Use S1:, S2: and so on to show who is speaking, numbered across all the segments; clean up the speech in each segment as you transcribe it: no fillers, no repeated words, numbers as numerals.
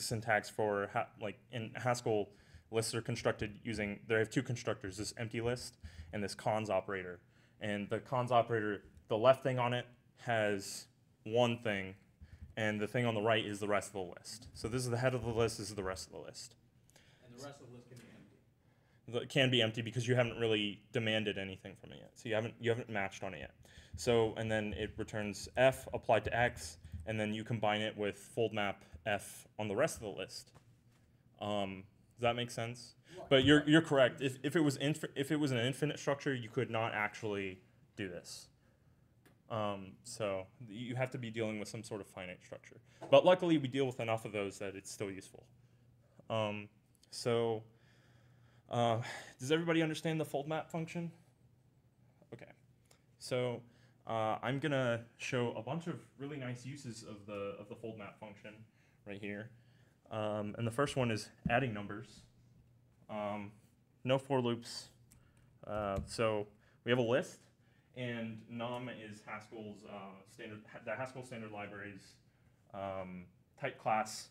S1: the syntax for, like in Haskell, lists are constructed using, they have two constructors, this empty list and this cons operator. And the cons operator, the left thing on it has one thing, and the thing on the right is the rest of the list. So this is the head of the list, this is the rest of the list.
S2: And the rest of the list can be empty.
S1: It can be empty because you haven't really demanded anything from it yet. So you haven't matched on it yet. So, and then it returns f applied to x, and then you combine it with fold map f on the rest of the list. Does that make sense?
S2: Right.
S1: But you're correct. If it was an infinite structure, you could not actually do this. So you have to be dealing with some sort of finite structure. But luckily, we deal with enough of those that it's still useful. Does everybody understand the fold map function? Okay. So I'm gonna show a bunch of really nice uses of the fold map function right here. And the first one is adding numbers. No for loops. So we have a list, and num is Haskell's the Haskell standard library's type class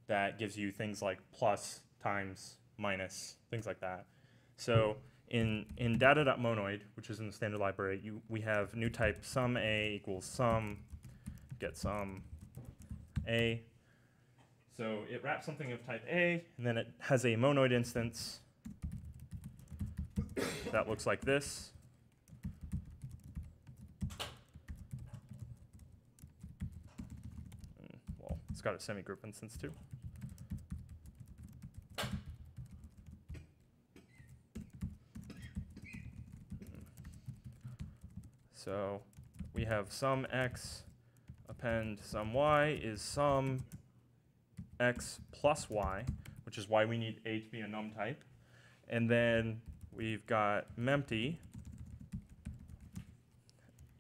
S1: that gives you things like plus, times, minus, things like that. So in data.monoid, which is in the standard library, we have new type sum a equals sum get sum a. So it wraps something of type A, and then it has a monoid instance that looks like this. Well, it's got a semigroup instance too. So we have sum x append sum y is sum x plus y, which is why we need A to be a num type. And then we've got mempty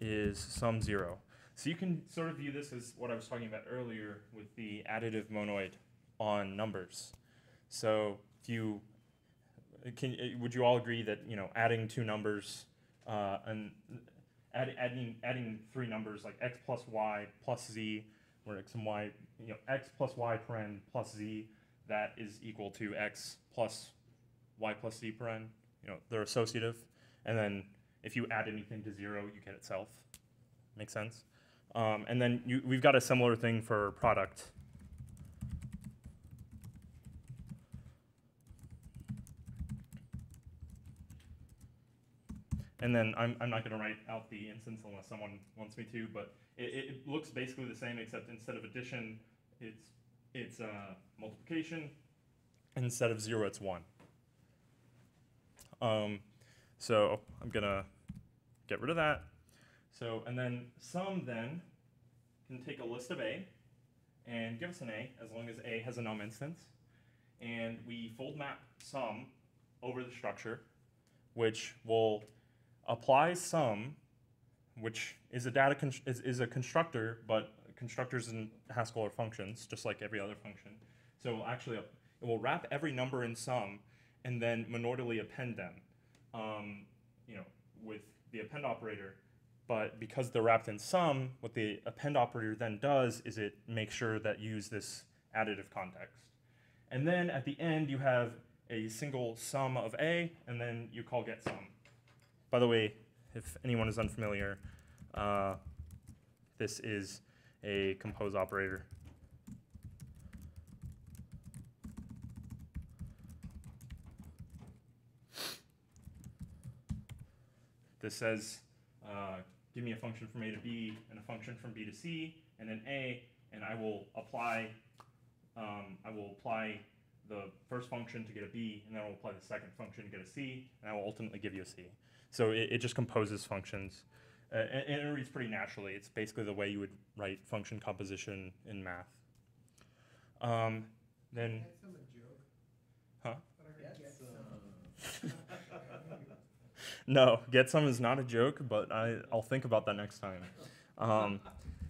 S1: is sum 0. So you can sort of view this as what I was talking about earlier with the additive monoid on numbers. So if you would you all agree that adding two numbers and adding three numbers like x plus y plus z, where x and y, x plus y paren plus z, that is equal to x plus y plus z paren. They're associative. And then if you add anything to 0, you get itself. Make sense? And then we've got a similar thing for product. And then I'm not going to write out the instance unless someone wants me to, but it looks basically the same, except instead of addition, it's multiplication, and instead of 0, it's 1. So I'm going to get rid of that. So, and then sum then can take a list of A and give us an A, as long as A has a num instance. And we fold map sum over the structure, which will apply sum, which is a constructor, but constructors in Haskell are functions, just like every other function. So actually, it will wrap every number in sum and then monoidally append them, with the append operator. But because they're wrapped in sum, what the append operator then does is it makes sure that you use this additive context. And then at the end, you have a single sum of A, and then you call get sum. By the way, if anyone is unfamiliar, this is a compose operator. This says, give me a function from A to B and a function from B to C, and then A, and I will apply the first function to get a B, and then I will apply the second function to get a C, and I will ultimately give you a C. So it just composes functions, and it reads pretty naturally. It's basically the way you would write function composition in math. Then. Huh? No, get some is not a joke, but I'll think about that next time.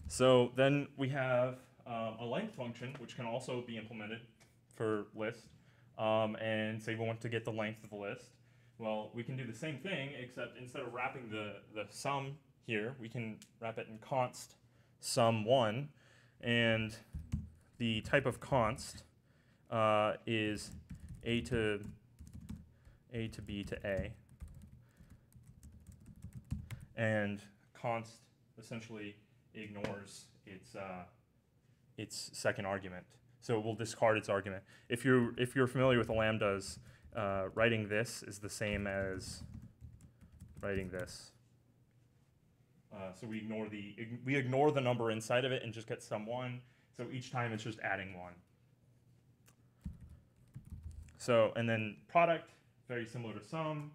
S1: So then we have a length function, which can also be implemented for list, and say we want to get the length of the list. Well, we can do the same thing, except instead of wrapping the sum here, we can wrap it in const sum1, and the type of const is A to B to A, and const essentially ignores its second argument. So it will discard its argument. If you're familiar with the lambdas, writing this is the same as writing this. So we ignore the number inside of it and just get sum 1. So each time it's just adding 1. So, and then product, very similar to sum.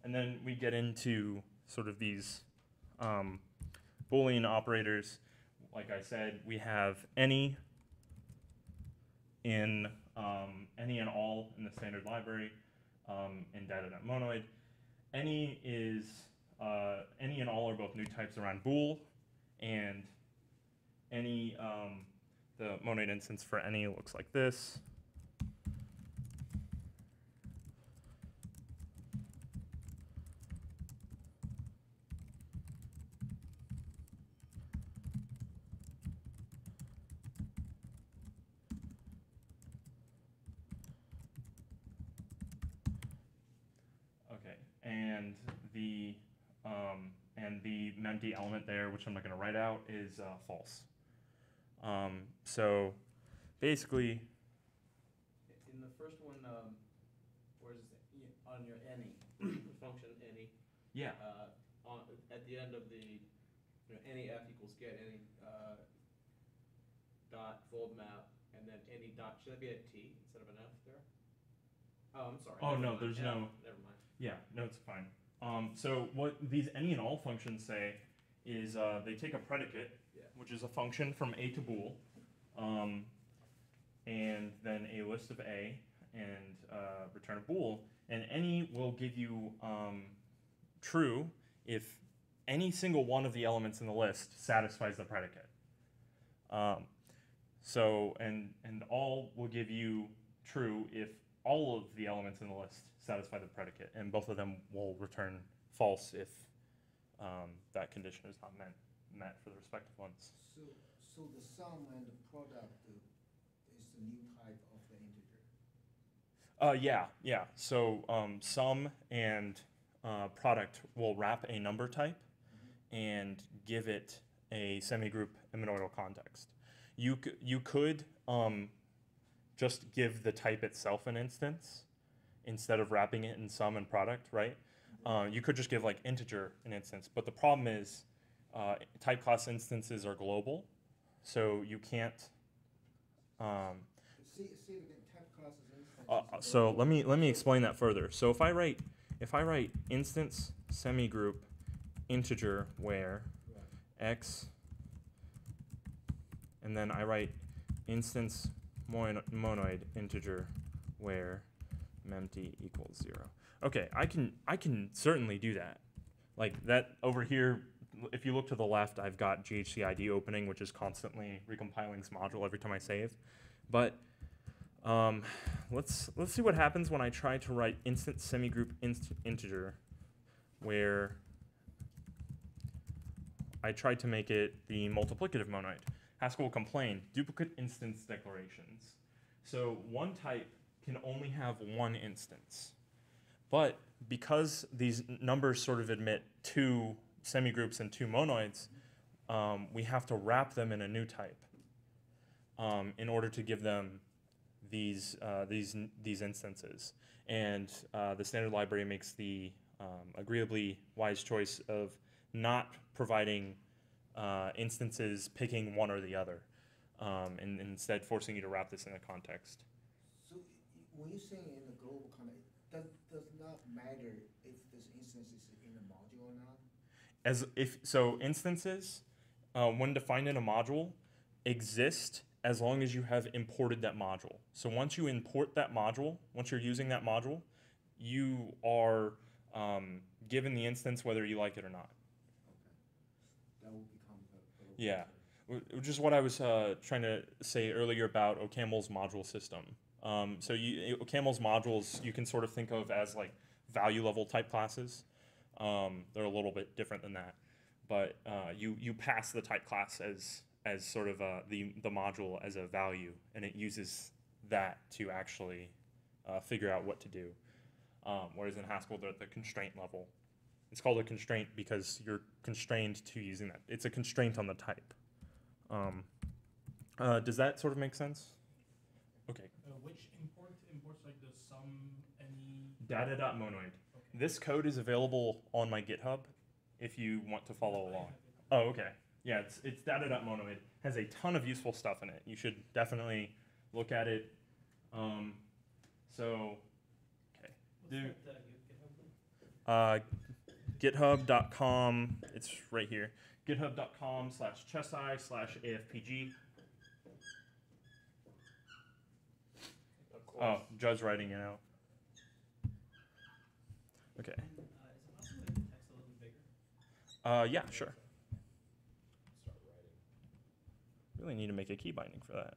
S1: And then we get into sort of these Boolean operators. Like I said, we have any and all in the standard library in data.monoid. Any and all are both new types around bool, and any the monoid instance for any looks like this. Okay, and the empty element there, which I'm not going to write out, is false. So basically,
S2: in the first one, where is it? On your any, the function any.
S1: Yeah.
S2: At the end of the any f equals get any dot fold map, and then any dot, should that be a t instead of an f there? Oh, I'm sorry.
S1: Oh, no,
S2: mind.
S1: there's no.
S2: Never mind.
S1: Yeah, no, it's fine. So what these any and all functions say is they take a predicate, which is a function from A to bool, and then a list of A, and return a bool. And any will give you true if any single one of the elements in the list satisfies the predicate. So and all will give you true if all of the elements in the list satisfy the predicate, and both of them will return false if that condition is not met for the respective ones.
S3: So the sum and the product is the new type of the integer?
S1: Yeah. So sum and product will wrap a number type and give it a semigroup monoidal context. You could just give the type itself an instance instead of wrapping it in sum and product, right? You could just give like integer an instance, but the problem is type class instances are global, so you can't.
S3: See again, type class is
S1: So let me explain that further. So if I write instance semigroup integer where x, and then I write instance monoid integer where memty equals 0. Okay, I can certainly do that. Like that over here, if you look to the left, I've got GHCID opening, which is constantly recompiling this module every time I save. But let's see what happens when I try to write instance semigroup integer where I tried to make it the multiplicative monoid. Haskell will complain, duplicate instance declarations. So one type can only have one instance. But because these numbers sort of admit two semigroups and two monoids, we have to wrap them in a new type in order to give them these instances. And the standard library makes the agreeably wise choice of not providing instances picking one or the other, and instead forcing you to wrap this in a context.
S3: So when you're saying in the global context, does not matter if this instance is in a module or not?
S1: Instances, when defined in a module, exist as long as you have imported that module. So once you import that module, once you're using that module, you are given the instance whether you like it or not.
S3: Okay. That will become a
S1: Yeah, which is what I was trying to say earlier about OCaml's module system. So OCaml's modules you can sort of think of as like value level type classes. They're a little bit different than that, but you pass the type class as sort of the module as a value, and it uses that to actually figure out what to do. Whereas in Haskell, they're at the constraint level. It's called a constraint because you're constrained to using that. It's a constraint on the type. Does that sort of make sense? Okay.
S4: Which imports like the sum, any?
S1: Data.monoid.
S4: Okay.
S1: This code is available on my GitHub if you want to follow along. Oh, okay. Yeah, it's data.monoid. Has a ton of useful stuff in it. You should definitely look at it. So, okay. GitHub.com, it's right here. GitHub.com/chessi/AFPG. Oh, Judd's writing it out. Okay.
S4: Is it possible to make the text a little bit bigger?
S1: Yeah, sure. Really need to make a key binding for that.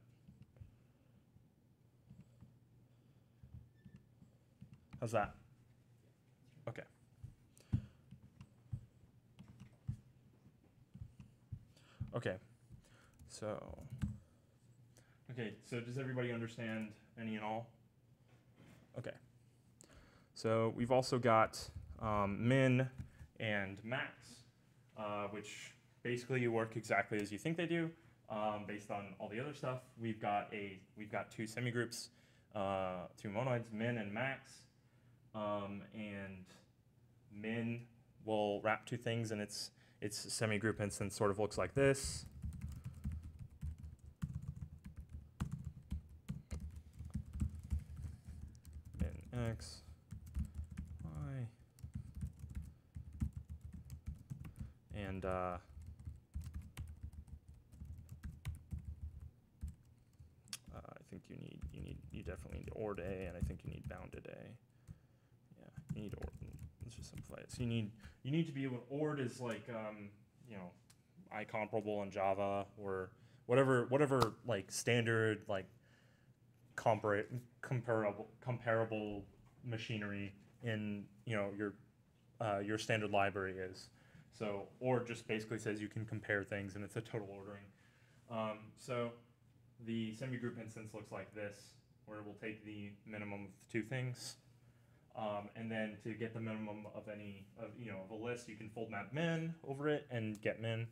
S1: How's that? Okay. Okay. So does everybody understand any and all? Okay. So we've also got min and max, which basically work exactly as you think they do, based on all the other stuff. We've got two semigroups, two monoids, min and max, and min will wrap two things, and its semigroup instance sort of looks like this. Min x, y, and I think you definitely need ORed A, and I think you need bounded A. Yeah, you need ORed. Let's just simplify it. So you need to be able to, ORed is like IComparable in Java, or whatever like standard like comparable machinery in your standard library is. So ORed just basically says you can compare things, and it's a total ordering. So the semigroup instance looks like this, where we'll take the minimum of two things. And then to get the minimum of a list, you can fold map min over it and get min,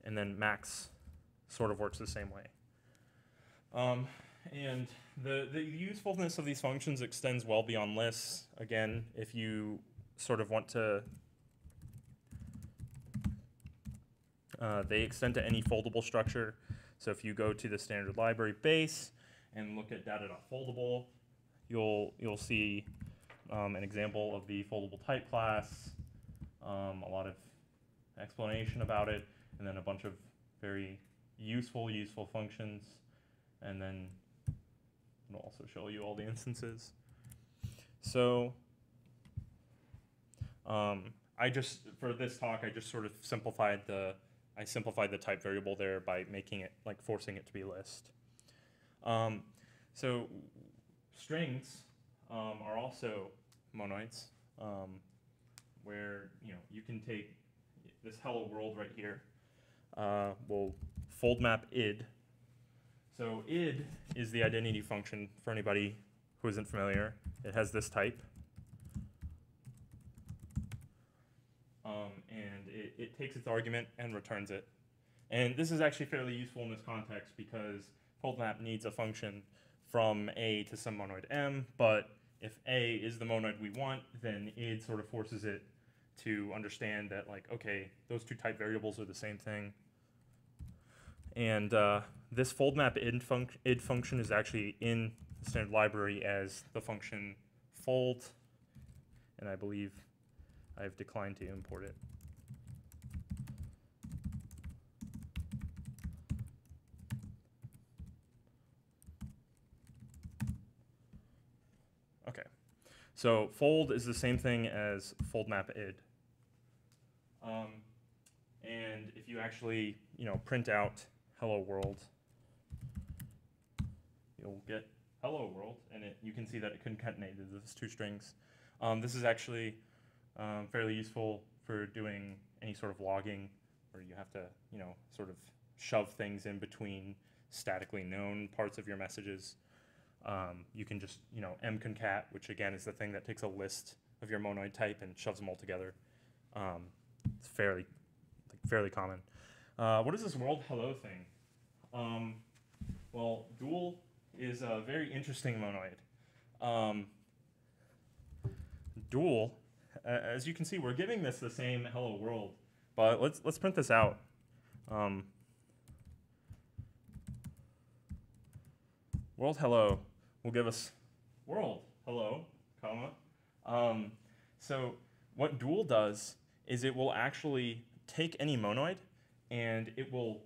S1: and then max sort of works the same way. And the usefulness of these functions extends well beyond lists. Again, if you sort of want to, they extend to any foldable structure. So if you go to the standard library base and look at data.foldable, you'll see an example of the foldable type class, a lot of explanation about it, and then a bunch of very useful functions, and then it'll also show you all the instances. So for this talk, I just sort of simplified the type variable there by making it, like forcing it to be list. So strings are also monoids, where you can take this hello world right here. We'll fold map id. So id is the identity function for anybody who isn't familiar. It has this type, and it takes its argument and returns it. And this is actually fairly useful in this context because fold map needs a function from A to some monoid M, but if A is the monoid we want, then id sort of forces it to understand that, like, okay, those two type variables are the same thing. And this fold map id function is actually in the standard library as the function fold, and I believe I've declined to import it. Okay, so fold is the same thing as fold map id. And if you actually, print out hello world, you'll get hello world, and you can see that it concatenated those two strings. This is actually fairly useful for doing any sort of logging where you have to, sort of shove things in between statically known parts of your messages. you can just, mconcat, which again is the thing that takes a list of your monoid type and shoves them all together. It's fairly common. What is this world hello thing? Well, dual is a very interesting monoid. Dual, as you can see, we're giving this the same hello world, but let's print this out. World hello will give us world hello, comma. So what dual does is it will actually take any monoid and it will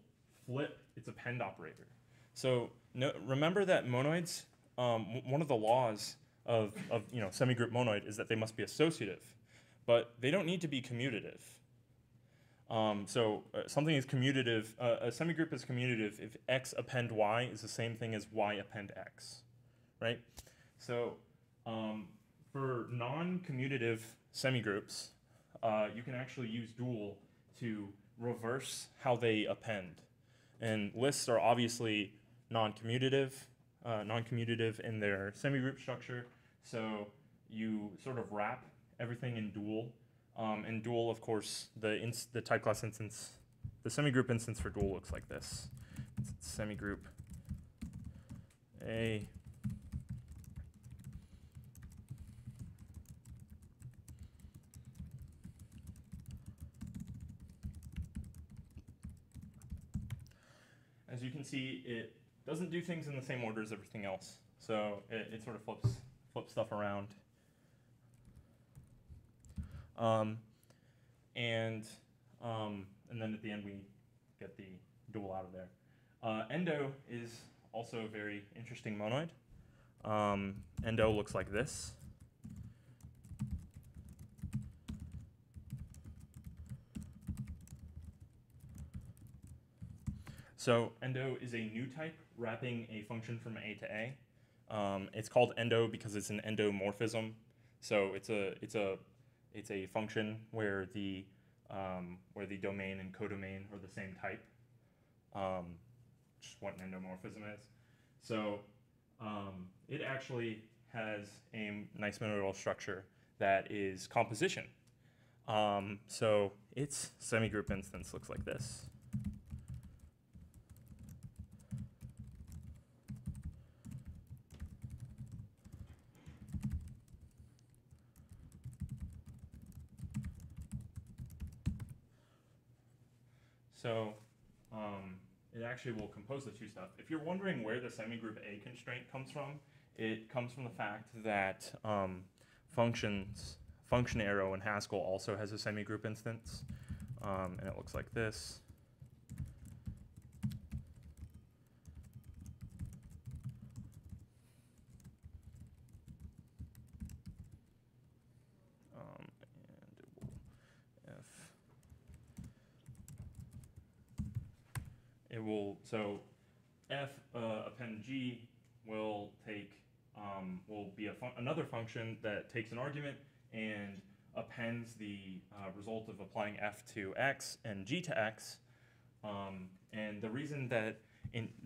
S1: flip its append operator. So remember that monoids, one of the laws of semigroup monoid is that they must be associative, but they don't need to be commutative. Something is commutative, a semigroup is commutative if x append y is the same thing as y append x, right? So for non-commutative semigroups, you can actually use dual to reverse how they append. And lists are obviously non-commutative in their semigroup structure, so you sort of wrap everything in dual. In dual, of course, the type class instance, the semigroup instance for dual looks like this. It's semigroup A. As you can see, it doesn't do things in the same order as everything else. So it sort of flips stuff around. And then at the end we get the dual out of there. Endo is also a very interesting monoid. Endo looks like this. So endo is a new type wrapping a function from A to A. It's called endo because it's an endomorphism. So it's a function where the domain and codomain are the same type. Just what an endomorphism is. So it actually has a nice monoidal structure that is composition. So its semigroup instance looks like this. So it actually will compose the two stuff. If you're wondering where the semigroup A constraint comes from, it comes from the fact that function arrow in Haskell also has a semigroup instance, and it looks like this. So f append g will be another function that takes an argument and appends the result of applying f to x and g to x. And the reason that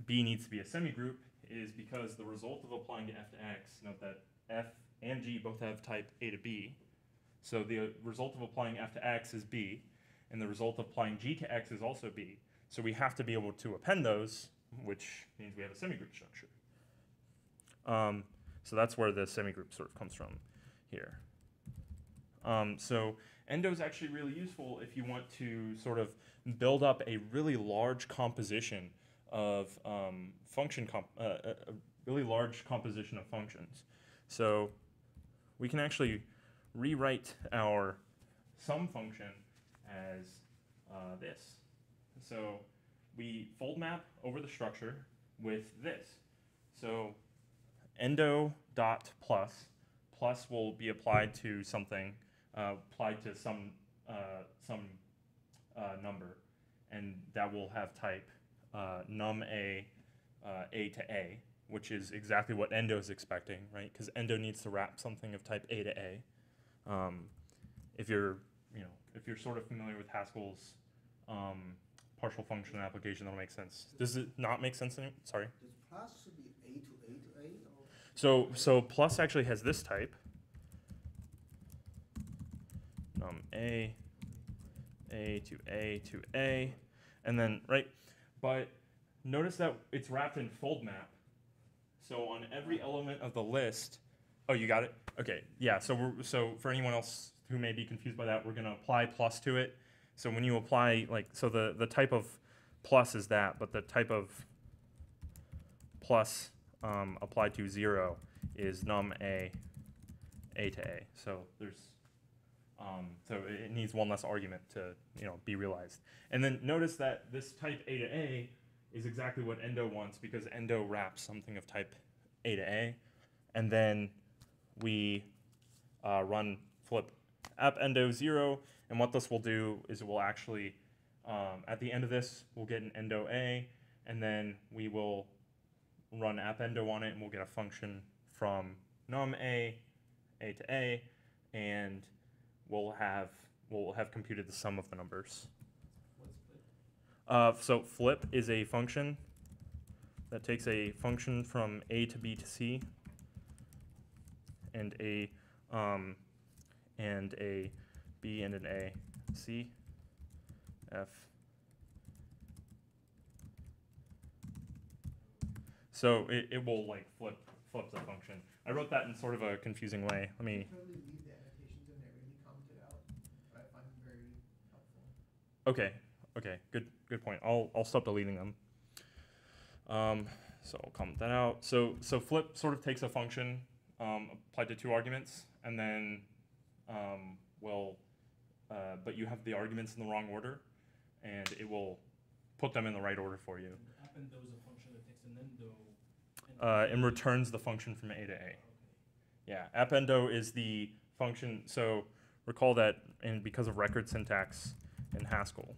S1: b needs to be a semigroup is because the result of applying f to x, note that f and g both have type A to B. So the result of applying f to x is b, and the result of applying g to x is also b. So we have to be able to append those, which means we have a semigroup structure. So that's where the semigroup sort of comes from here. So endo is actually really useful if you want to sort of build up a really large composition of really large composition of functions. So we can actually rewrite our sum function as this. So we fold map over the structure with this. So endo dot plus will be applied to something, applied to some number, and that will have type num A to A, which is exactly what endo is expecting, right? Because endo needs to wrap something of type A to A. If you're sort of familiar with Haskell's partial function application, that'll make sense. Does it not make sense? Sorry.
S3: Does plus should be A to A to A? Or?
S1: So plus actually has this type. A to A to A, and then right, but notice that it's wrapped in fold map. So on every element of the list, oh, you got it? Okay, yeah. So for anyone else who may be confused by that, we're gonna apply plus to it. So when you apply the type of plus is that, but the type of plus applied to 0 is num A to A. So there's so it needs one less argument to be realized. And then notice that this type A to A is exactly what endo wants, because endo wraps something of type A to A. And then we run flip app endo 0, and what this will do is it will actually, at the end of this, we'll get an endo A, and then we will run appendo on it, and we'll get a function from num A to A, and we'll have computed the sum of the numbers.
S4: What's flip?
S1: So flip is a function that takes a function from A to B to C, and a B and an A, C, F. So it will like flip the function. I wrote that in sort of a confusing way. Let me.
S5: Totally leave the annotations in there. We need commented out, but I find them very helpful.
S1: Okay. Good point. I'll stop deleting them. So I'll comment that out. So flip sort of takes a function applied to 2 arguments, and then but you have the arguments in the wrong order, and it will put them in the right order for you.
S4: Appendo is a function that takes an endo.
S1: And returns the function from A to A.
S4: Okay.
S1: Yeah, appendo is the function. So recall that, and because of record syntax in Haskell,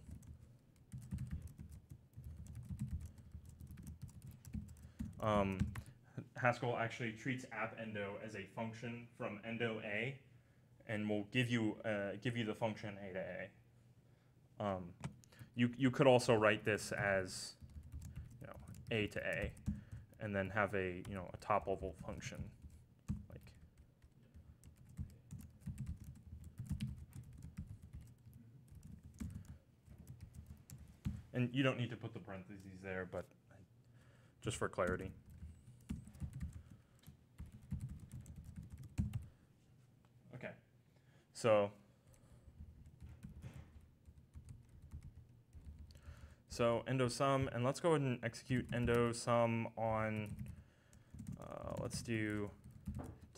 S1: Haskell actually treats appendo as a function from endo A, and will give you the function A to A. You could also write this as A to A, and then have a top level function like. And you don't need to put the parentheses there, but just for clarity. Okay, so endo sum, and let's go ahead and execute endo sum on, let's do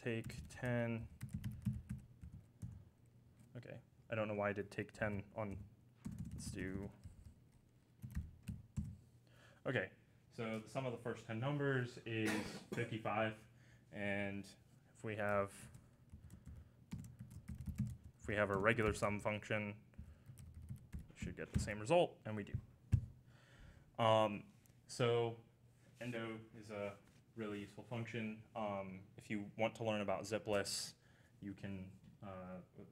S1: take 10. Okay, I don't know why I did take 10 on, let's do, okay, so the sum of the first 10 numbers is 55, and if we have a regular sum function, we should get the same result, and we do. So endo is a really useful function. If you want to learn about zip lists, you can,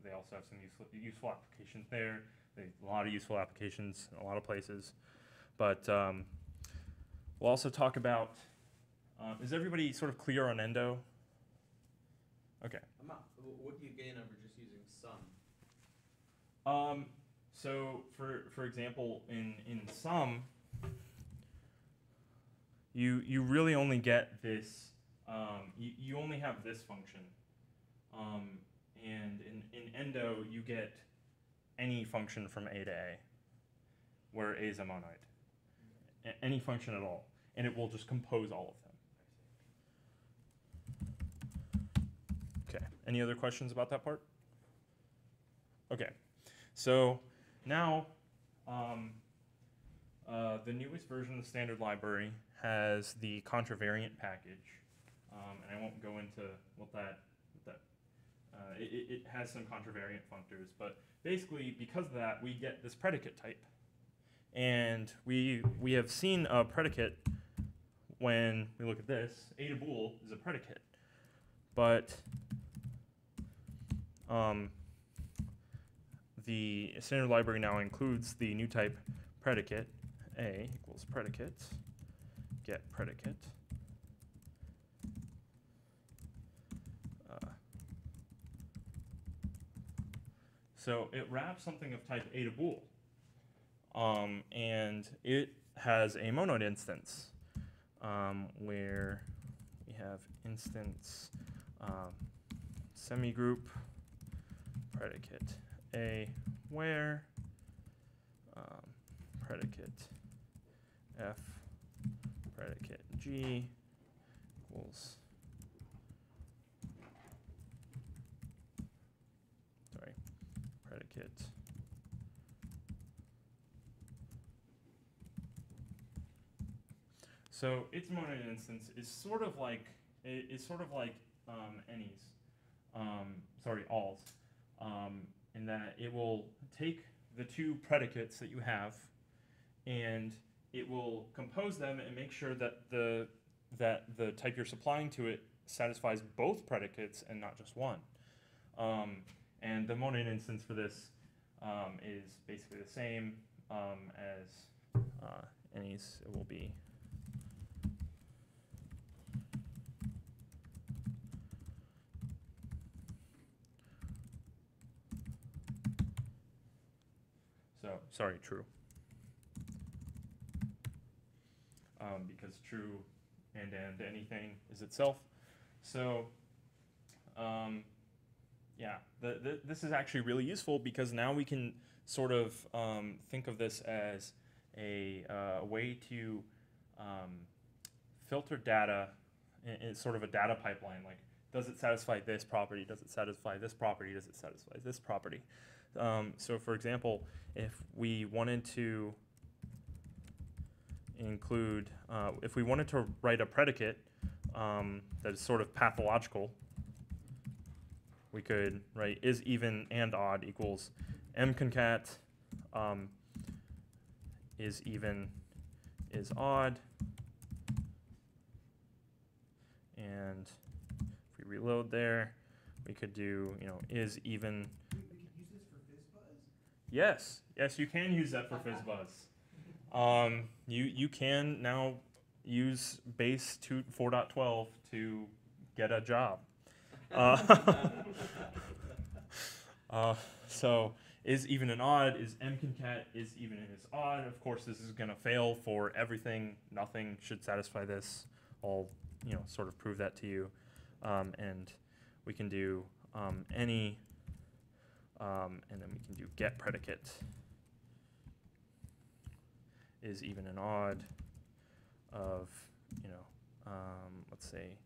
S1: they also have some useful applications there. They have a lot of useful applications in a lot of places. But we'll also talk about, is everybody sort of clear on endo? Okay.
S2: What do you gain over just using sum?
S1: So for example, in sum, you really only get this, you only have this function. And in endo, you get any function from A to A, where A is a monoid. Any function at all. And it will just compose all of them. Okay, any other questions about that part? Okay, so now the newest version of the standard library has the Contravariant Package, and I won't go into what that it has some contravariant functors, but basically because of that we get this predicate type, and we have seen a predicate when we look at this. A to bool is a predicate, but the standard library now includes the new type predicate. A equals predicate, get predicate. So it wraps something of type A to bool. And it has a monoid instance where we have instance semigroup predicate A where predicate F predicate G equals predicate so its monoid instance is sort of like any's alls, in that it will take the two predicates that you have and it will compose them and make sure that the type you're supplying to it satisfies both predicates and not just one. And the monoid instance for this is basically the same as any's. It will be true. Because true and anything is itself. So yeah, this is actually really useful because now we can sort of think of this as a way to filter data in sort of a data pipeline. Like, does it satisfy this property? Does it satisfy this property? Does it satisfy this property? So for example, if we wanted to include, if we wanted to write a predicate that is sort of pathological, we could write is even and odd equals mconcat is even is odd, and if we reload there, we could do, is even.
S5: We could use this for FizzBuzz?
S1: Yes, you can use that for FizzBuzz. You can now use base 4.12 to get a job. So is even and odd is mconcat is even and is odd. Of course, this is going to fail for everything. Nothing should satisfy this. I'll sort of prove that to you. And we can do any, and then we can do get predicate is even and odd of, let's say,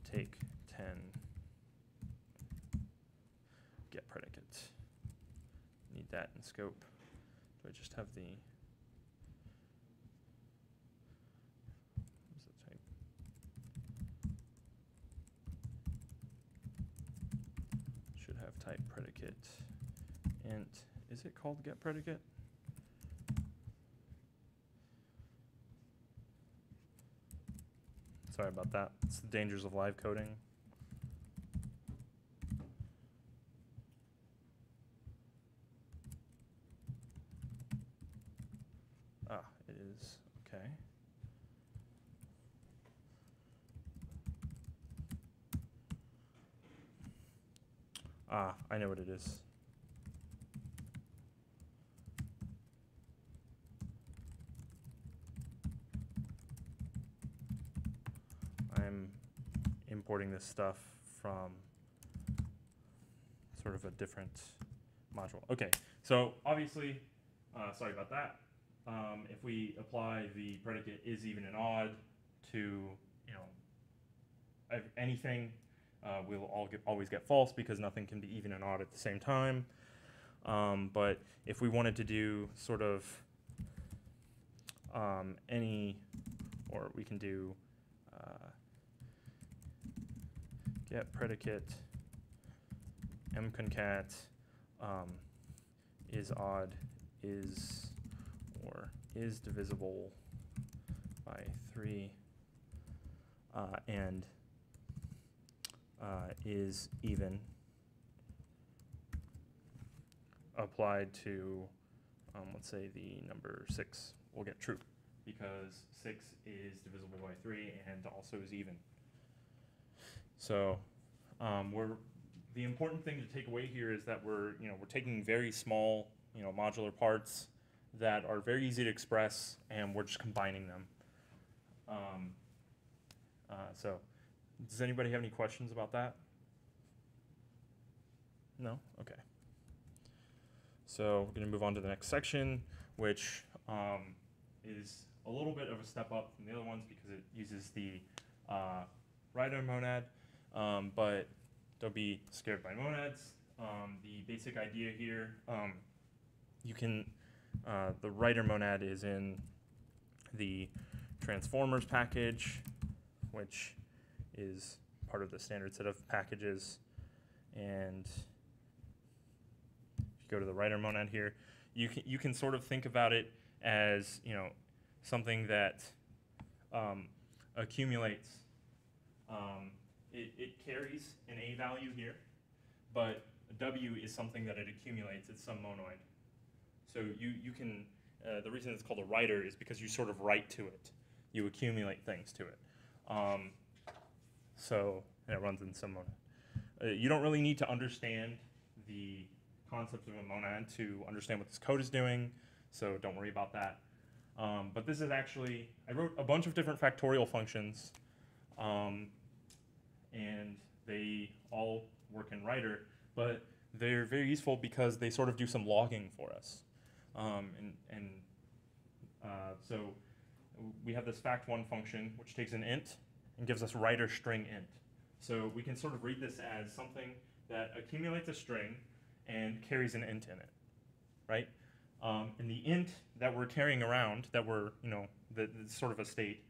S1: take 10 get predicate. Need that in scope. Do I just have the, what's the type? Should have type predicate int. Is it called get predicate? Sorry about that. It's the dangers of live coding. It is, okay. I know what it is. I'm importing this stuff from sort of a different module. Okay, so obviously, sorry about that. If we apply the predicate is even and odd to anything, we'll always get false because nothing can be even and odd at the same time. But if we wanted to do sort of any, or we can do get predicate mconcat is odd is or is divisible by 3 and is even applied to let's say the number 6, we'll get true because 6 is divisible by 3 and also is even. So we're the important thing to take away here is that we're taking very small, modular parts that are very easy to express, and we're just combining them. So, does anybody have any questions about that? No? Okay. So we're going to move on to the next section, which is a little bit of a step up from the other ones because it uses the writer monad, but don't be scared by monads. The basic idea here, the writer monad is in the transformers package, which is part of the standard set of packages. And if you go to the writer monad here, you can sort of think about it as something that accumulates. It carries an A value here, but W is something that it accumulates. It's some monoid. So you can, the reason it's called a writer is because you sort of write to it. You accumulate things to it. And it runs in some monad. You don't really need to understand the concept of a monad to understand what this code is doing, so don't worry about that. But this is actually, I wrote a bunch of different factorial functions, and they all work in writer, but they're very useful because they sort of do some logging for us. So we have this fact1 function, which takes an int and gives us writer string int. So we can sort of read this as something that accumulates a string and carries an int in it, right? And the int that we're carrying around, that we're, that's sort of a state,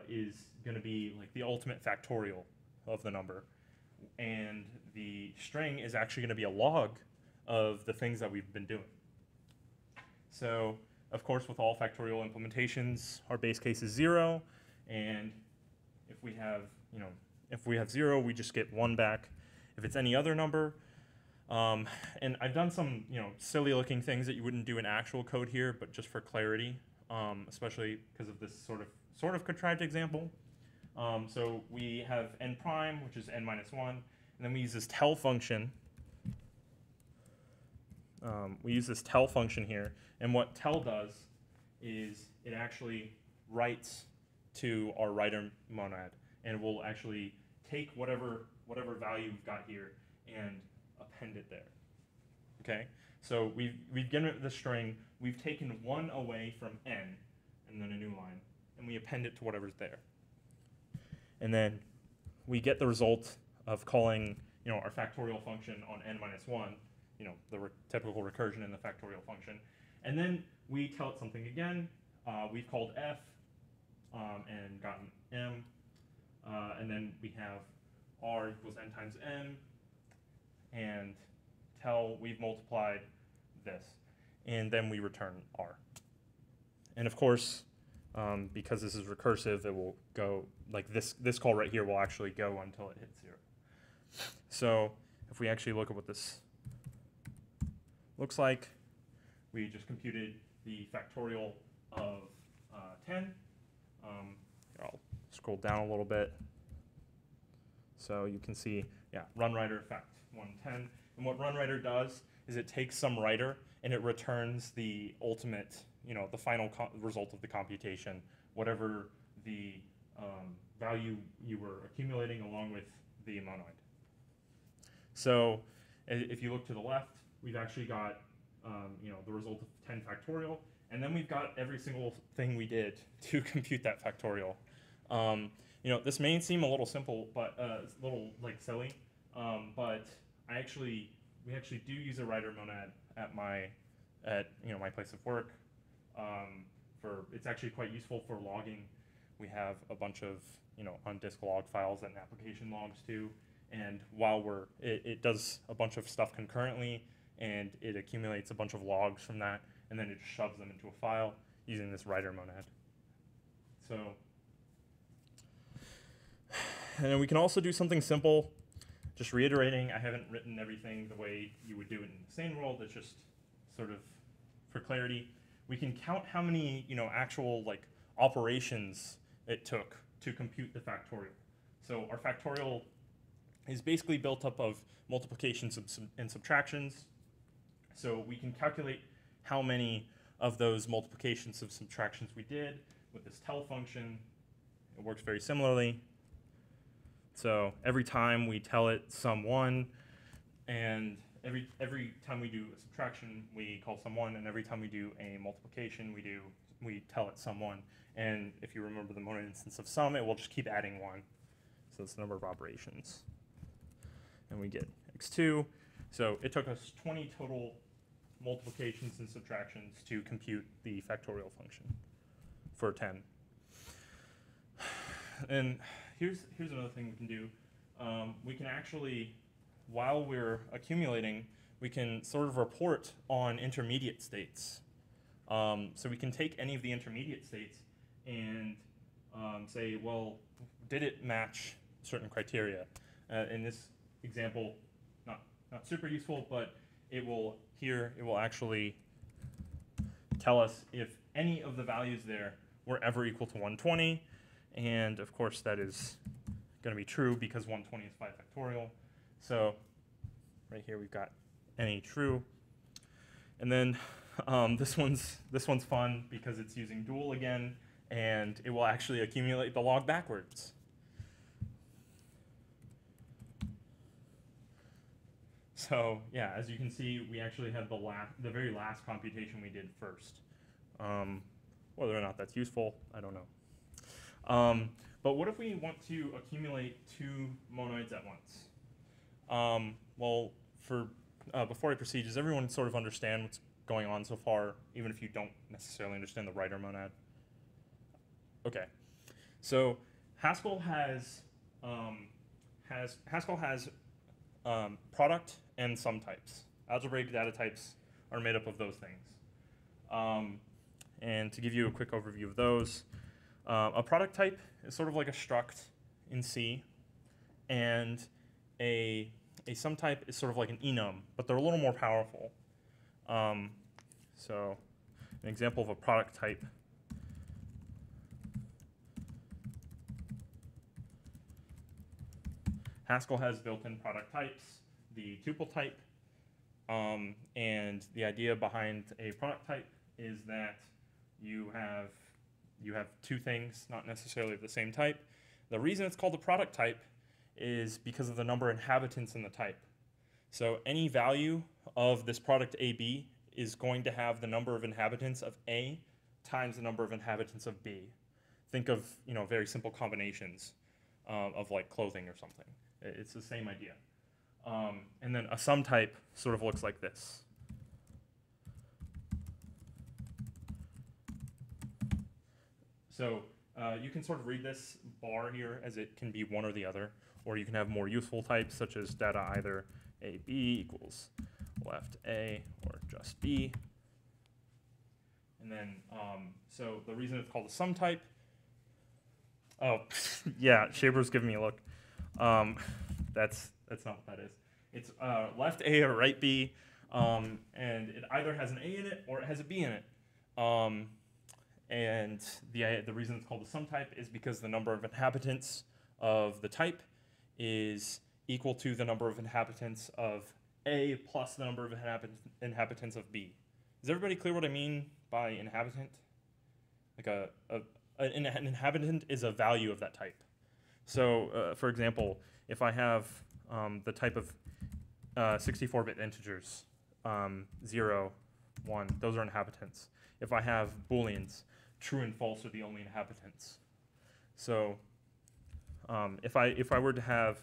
S1: is going to be like the ultimate factorial of the number. And the string is actually going to be a log of the things that we've been doing. So, of course, with all factorial implementations, our base case is 0, and if we have 0, we just get 1 back. If it's any other number, and I've done some silly-looking things that you wouldn't do in actual code here, but just for clarity, especially because of this sort of contrived example. So we have n prime, which is n minus 1, and then we use this tell function. We use this tell function here, and what tell does is it actually writes to our writer monad, and we'll actually take whatever value we've got here and append it there. Okay, so we've given it the string, we've taken 1 away from n, and then a new line, and we append it to whatever's there. And then we get the result of calling our factorial function on n minus 1, the typical recursion in the factorial function. And then we tell it something again. We've called f and gotten m. And then we have r equals n times m. And tell we've multiplied this. And then we return r. And of course, because this is recursive, it will go like this call right here will actually go until it hits 0. So if we actually look at what this looks like, we just computed the factorial of 10. I'll scroll down a little bit. So you can see, run writer fact1 10. And what run writer does is it takes some writer and it returns the ultimate, the final result of the computation, whatever the value you were accumulating along with the monoid. So if you look to the left, we've actually got the result of 10 factorial, and then we've got every single thing we did to compute that factorial. This may seem a little simple, but a little silly, but we actually do use a writer monad at my place of work. It's actually quite useful for logging. We have a bunch of on disk log files and application logs too, and while it does a bunch of stuff concurrently, and it accumulates a bunch of logs from that, and then it just shoves them into a file using this writer monad. So, and then we can also do something simple. Just reiterating, I haven't written everything the way you would do it in the sane world. It's just sort of for clarity. We can count how many actual operations it took to compute the factorial. So our factorial is basically built up of multiplications and subtractions. So we can calculate how many of those multiplications and subtractions we did with this tell function. It works very similarly. So every time we tell it sum 1, and every time we do a subtraction, we call sum 1, and every time we do a multiplication, we tell it sum 1. And if you remember the monoid instance of sum, it will just keep adding 1. So it's the number of operations. And we get x2. So it took us 20 total multiplications and subtractions to compute the factorial function for 10. And here's another thing we can do. We can actually, while we're accumulating, we can sort of report on intermediate states. So we can take any of the intermediate states and say, well, did it match certain criteria? In this example, not super useful, but it will actually tell us if any of the values there were ever equal to 120. And of course, that is going to be true because 120 is 5 factorial. So right here, we've got any true. And then this one's fun because it's using dual again, and it will actually accumulate the log backwards. So yeah, as you can see, we actually have the very last computation we did first. Whether or not that's useful, I don't know. But what if we want to accumulate 2 monoids at once? Well, before I proceed, does everyone sort of understand what's going on so far, even if you don't necessarily understand the writer monad? Okay, so Haskell has product and sum types. Algebraic data types are made up of those things. And to give you a quick overview of those, a product type is sort of like a struct in C, and a sum type is sort of like an enum, but they're a little more powerful. So an example of a product type. Haskell has built-in product types, the tuple type, and the idea behind a product type is that you have 2 things, not necessarily of the same type. The reason it's called a product type is because of the number of inhabitants in the type. So any value of this product AB is going to have the number of inhabitants of A times the number of inhabitants of B. Think of very simple combinations of like clothing or something. It's the same idea. And then a sum type sort of looks like this. So you can sort of read this bar here as it can be one or the other, or you can have more useful types such as data either AB equals left A or just B. And then, so the reason it's called a sum type, oh, yeah, Shaber's giving me a look. That's not what that is. It's left A or right B, and it either has an A in it or it has a B in it. And the reason it's called a sum type is because the number of inhabitants of the type is equal to the number of inhabitants of A plus the number of inhabitants of B. Is everybody clear what I mean by inhabitant? Like an inhabitant is a value of that type. So, for example, if I have the type of 64-bit integers, 0, 1, those are inhabitants. If I have Booleans, true and false are the only inhabitants. So, if I were to have,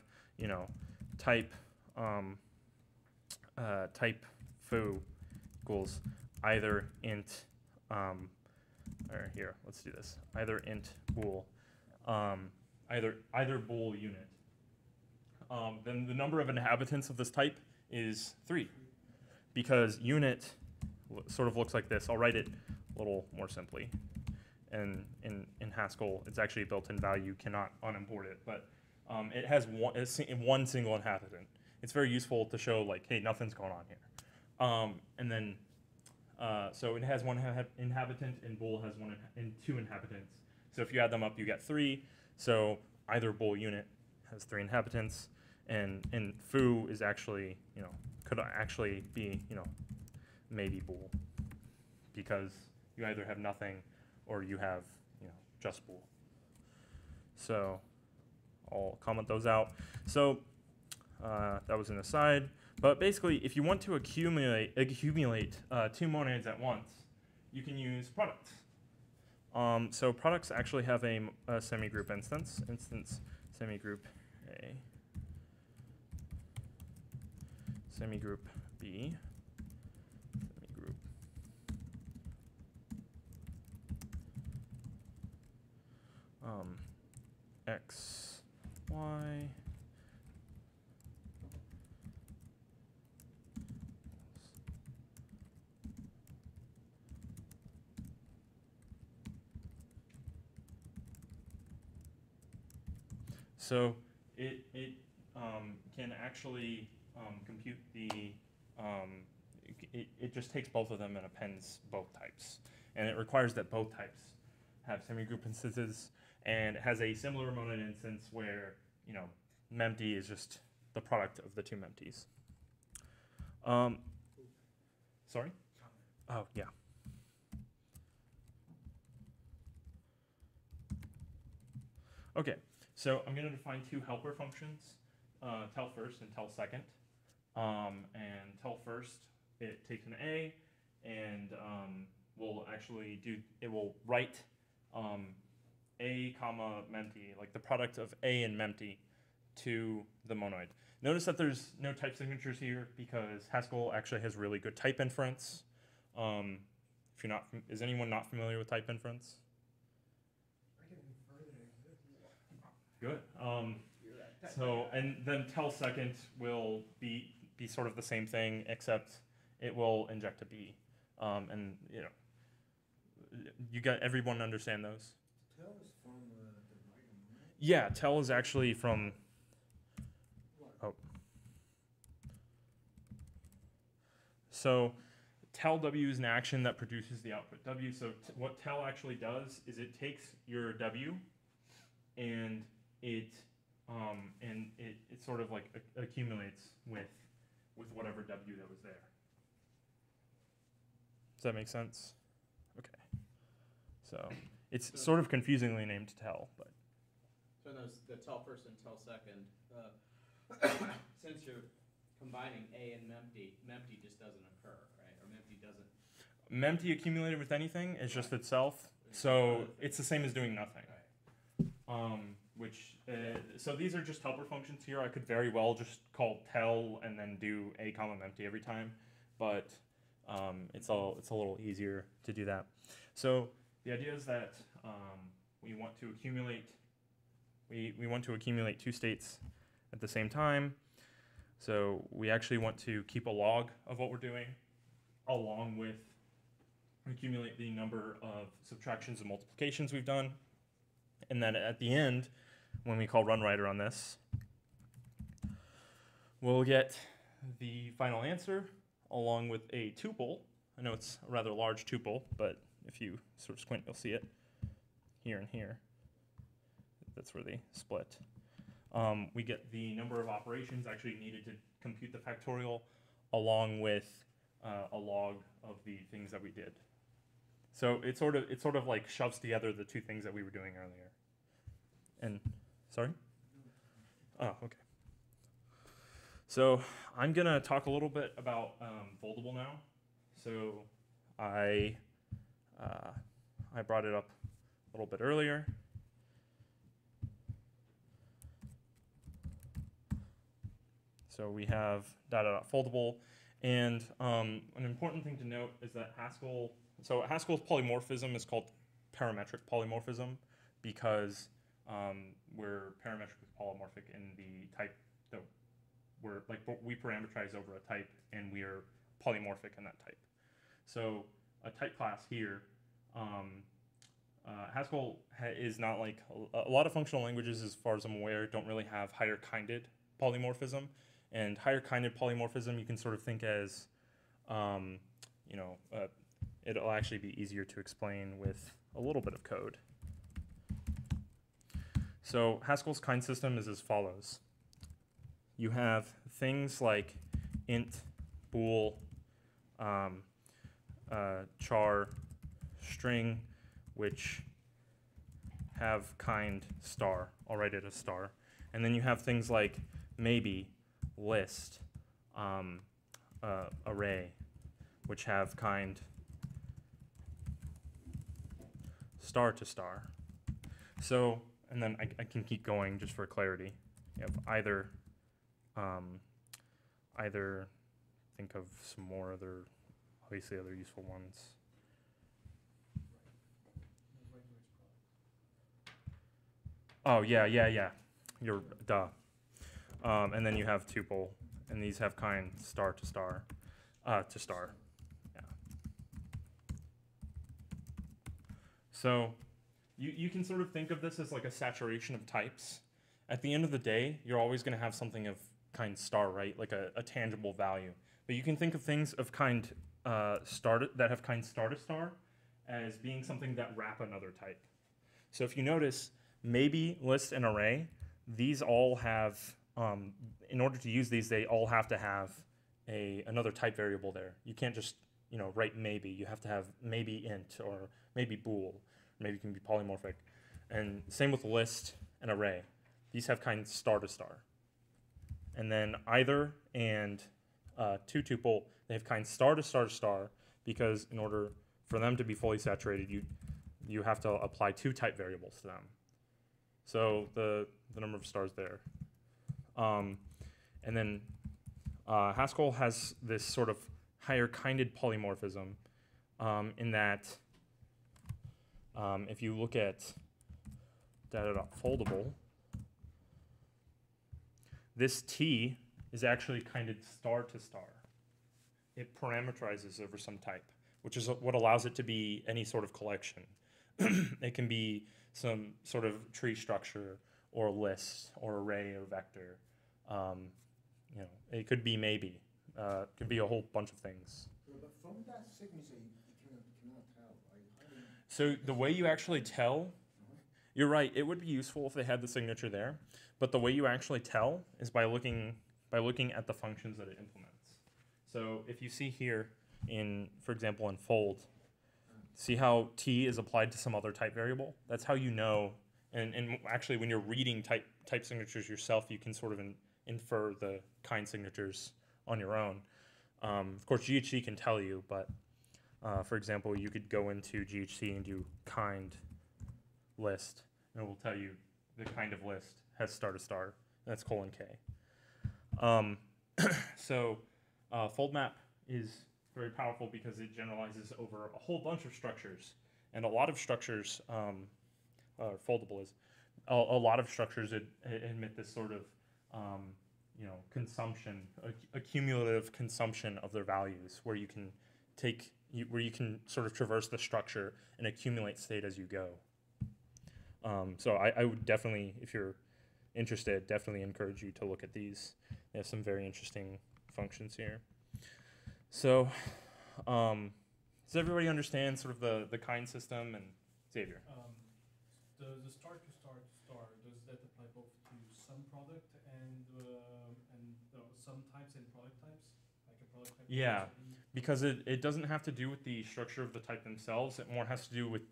S1: type type foo equals either int, or here, let's do this, either int bool, either bool unit, then the number of inhabitants of this type is 3, because unit sort of looks like this. I'll write it a little more simply. And in Haskell, it's actually a built-in value. You cannot unimport it, but it has one single inhabitant. It's very useful to show, like, hey, nothing's going on here. And then, so it has 1 inhabitant, and bool has 2 inhabitants. So if you add them up, you get 3. So either bool unit has 3 inhabitants, and foo is actually, could actually be, maybe bool, because you either have nothing or you have, just bool. So I'll comment those out. So that was an aside. But basically, if you want to accumulate two monoids at once, you can use products. So products actually have a semigroup instance semigroup A, semigroup B, semigroup X, Y, so it can actually compute the, it just takes both of them and appends both types. And it requires that both types have semigroup instances, and it has a similar monoid instance where, mempty is just the product of the two mempties. Sorry? Oh, yeah. Okay, so I'm going to define two helper functions, tell first and tell second. And tell first, it takes an A, and will actually it will write A comma mempty, like the product of A and mempty, to the monoid. Notice that there's no type signatures here because Haskell actually has really good type inference. If you're not, is anyone not familiar with type inference?
S5: I can infer that it exists.
S1: Good. So, and then tell second will be sort of the same thing, except it will inject a B. And you got everyone understand those?
S3: Tell is from the writing, right?
S1: Yeah, tell is actually from. Oh. So, tell W is an action that produces the output W. So what tell actually does is it takes your W, and it sort of like accumulates with whatever W that was there. Does that make sense? Okay. So it's sort of confusingly named tell, but.
S2: So those, the tell first and tell second, since you're combining A and mempty just doesn't occur, right? Or mempty doesn't.
S1: Mempty accumulated with anything is just itself, so it's the same as doing nothing. Right. So these are just helper functions here. I could very well just call tell and then do A comma mempty every time, but it's a little easier to do that. So the idea is that we want to accumulate two states at the same time. So we actually want to keep a log of what we're doing, along with accumulate the number of subtractions and multiplications we've done. And then at the end, when we call runWriter on this, we'll get the final answer along with a tuple. I know it's a rather large tuple, but if you sort of squint, you'll see it here and here. That's where they split. We get the number of operations actually needed to compute the factorial, along with a log of the things that we did. So it sort of like shoves together the two things that we were doing earlier. And sorry? Oh, okay. So I'm gonna talk a little bit about foldable now. So I brought it up a little bit earlier. So we have data.foldable, and an important thing to note is that Haskell's polymorphism is called parametric polymorphism because we're parametrically polymorphic in the type that we parameterize over a type, and we are polymorphic in that type. So a type class here, Haskell is not like a lot of functional languages, as far as I'm aware, don't really have higher kinded polymorphism. And higher kinded polymorphism you can sort of think as, it'll actually be easier to explain with a little bit of code. So Haskell's kind system is as follows. you have things like int, bool, char, string, which have kind star. I'll write it as star. And then you have things like maybe, list, array, which have kind star to star. So, and then I can keep going just for clarity. You have either think of some more other, obviously other useful ones. Oh, yeah. You're, duh. And then you have tuple, and these have kind star to star, to star. Yeah. So you can sort of think of this as like a saturation of types. At the end of the day, you're always going to have something of kind star, right? Like a tangible value. But you can think of things of kind that have kind star to star as being something that wrap another type. So if you notice, maybe, list, and array, these all have, in order to use these, they all have to have another type variable there. You can't just write maybe. You have to have maybe int or maybe bool. Maybe it can be polymorphic. And same with list and array. These have kind star to star. And then either and two tuple, they have kind star to star to star, because in order for them to be fully saturated, you have to apply two type variables to them. So the number of stars there. And then Haskell has this sort of higher kinded polymorphism in that if you look at data.foldable, this T is actually kinded star to star. It parameterizes over some type, which is what allows it to be any sort of collection. It can be some sort of tree structure or a list or array or vector. It could be maybe. It could be a whole bunch of things.
S3: But from that signature, you cannot tell, right?
S1: So the way you actually tell, you're right, it would be useful if they had the signature there, but the way you actually tell is by looking at the functions that it implements. So if you see here for example, in fold, see how T is applied to some other type variable? That's how you know, and actually when you're reading type signatures yourself, you can sort of infer the kind signatures on your own. Of course, GHC can tell you, but for example, you could go into GHC and do kind list, and it will tell you the kind of list has star to star. That's colon K. So fold map is very powerful because it generalizes over a whole bunch of structures, and a lot of structures, foldable is, a lot of structures admit this sort of consumption, a cumulative consumption of their values, where you can sort of traverse the structure and accumulate state as you go. So I would definitely, if you're interested, definitely encourage you to look at these. They have some very interesting functions here. So does everybody understand sort of the kind system? And Xavier?
S4: The star to star to star, does that apply both to some product and some types and product types? Like a product type?
S1: Yeah, because it doesn't have to do with the structure of the type themselves. It more has to do with,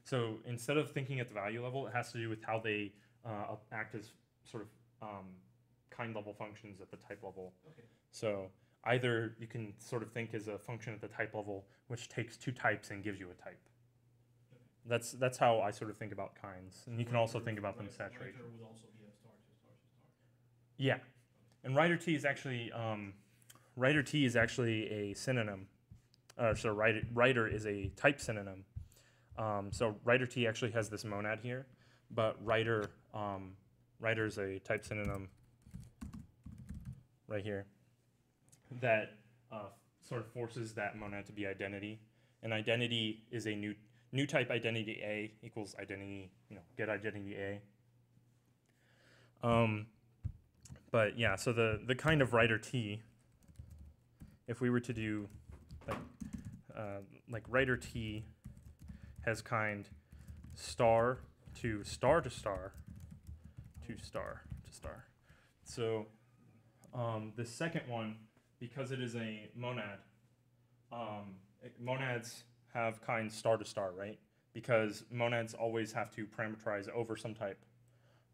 S1: so instead of thinking at the value level, it has to do with how they act as sort of kind level functions at the type level.
S4: Okay.
S1: So either you can sort of think as a function at the type level, which takes two types and gives you a type.
S4: Okay.
S1: That's how I sort of think about kinds, and you can also think about them saturation.
S4: Writer would also be a star to star to star.
S1: Yeah, and writer T is actually a synonym. So writer is a type synonym. So writer T actually has this monad here, but writer is a type synonym right here that sort of forces that monad to be identity, and identity is a new type identity A equals identity, get identity A. But yeah, so the kind of writer T, if we were to do like writer T has kind star to star to star to star to star. So The second one, because it is a monad, monads have kind star to star, right? Because monads always have to parameterize over some type.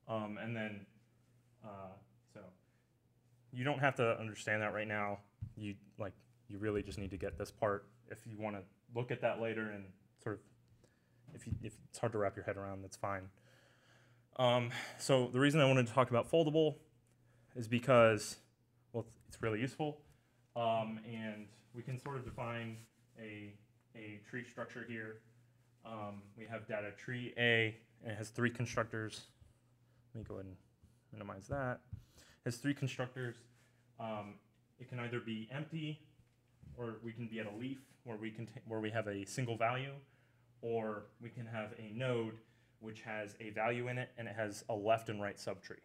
S1: And then, so you don't have to understand that right now. You really just need to get this part. If you want to look at that later and sort of, if it's hard to wrap your head around, that's fine. So the reason I wanted to talk about foldable is because, well, it's really useful. And we can sort of define a tree structure here. We have data tree A, and it has 3 constructors. Let me go ahead and minimize that. It has 3 constructors. It can either be empty, or we can be at a leaf where we have a single value, or we can have a node which has a value in it and it has a left and right subtree.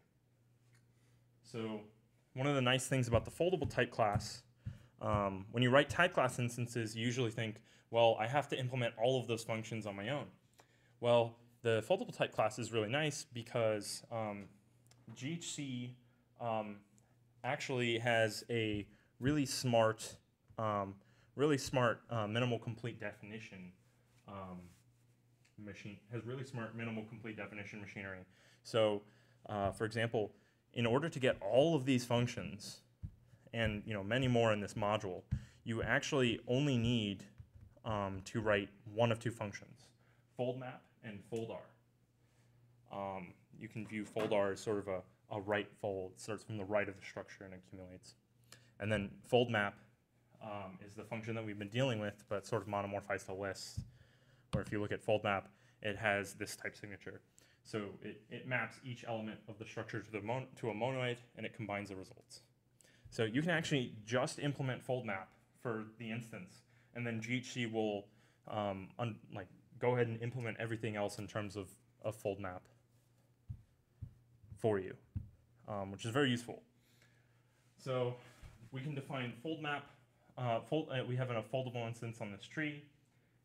S1: So one of the nice things about the foldable type class, when you write type class instances, you usually think, well, I have to implement all of those functions on my own. Well, the foldable type class is really nice because GHC actually has a really smart minimal complete definition machinery. So, for example, in order to get all of these functions, and many more in this module, you actually only need to write one of 2 functions, foldMap and foldR. You can view foldR as sort of a right fold. It starts from the right of the structure and accumulates. And then foldMap is the function that we've been dealing with, but sort of monomorphized to lists, where if you look at foldMap, it has this type signature. So it maps each element of the structure to a monoid, and it combines the results. So you can actually just implement foldMap for the instance, and then GHC will go ahead and implement everything else in terms of foldMap for you, which is very useful. So we can define foldMap. We have a foldable instance on this tree,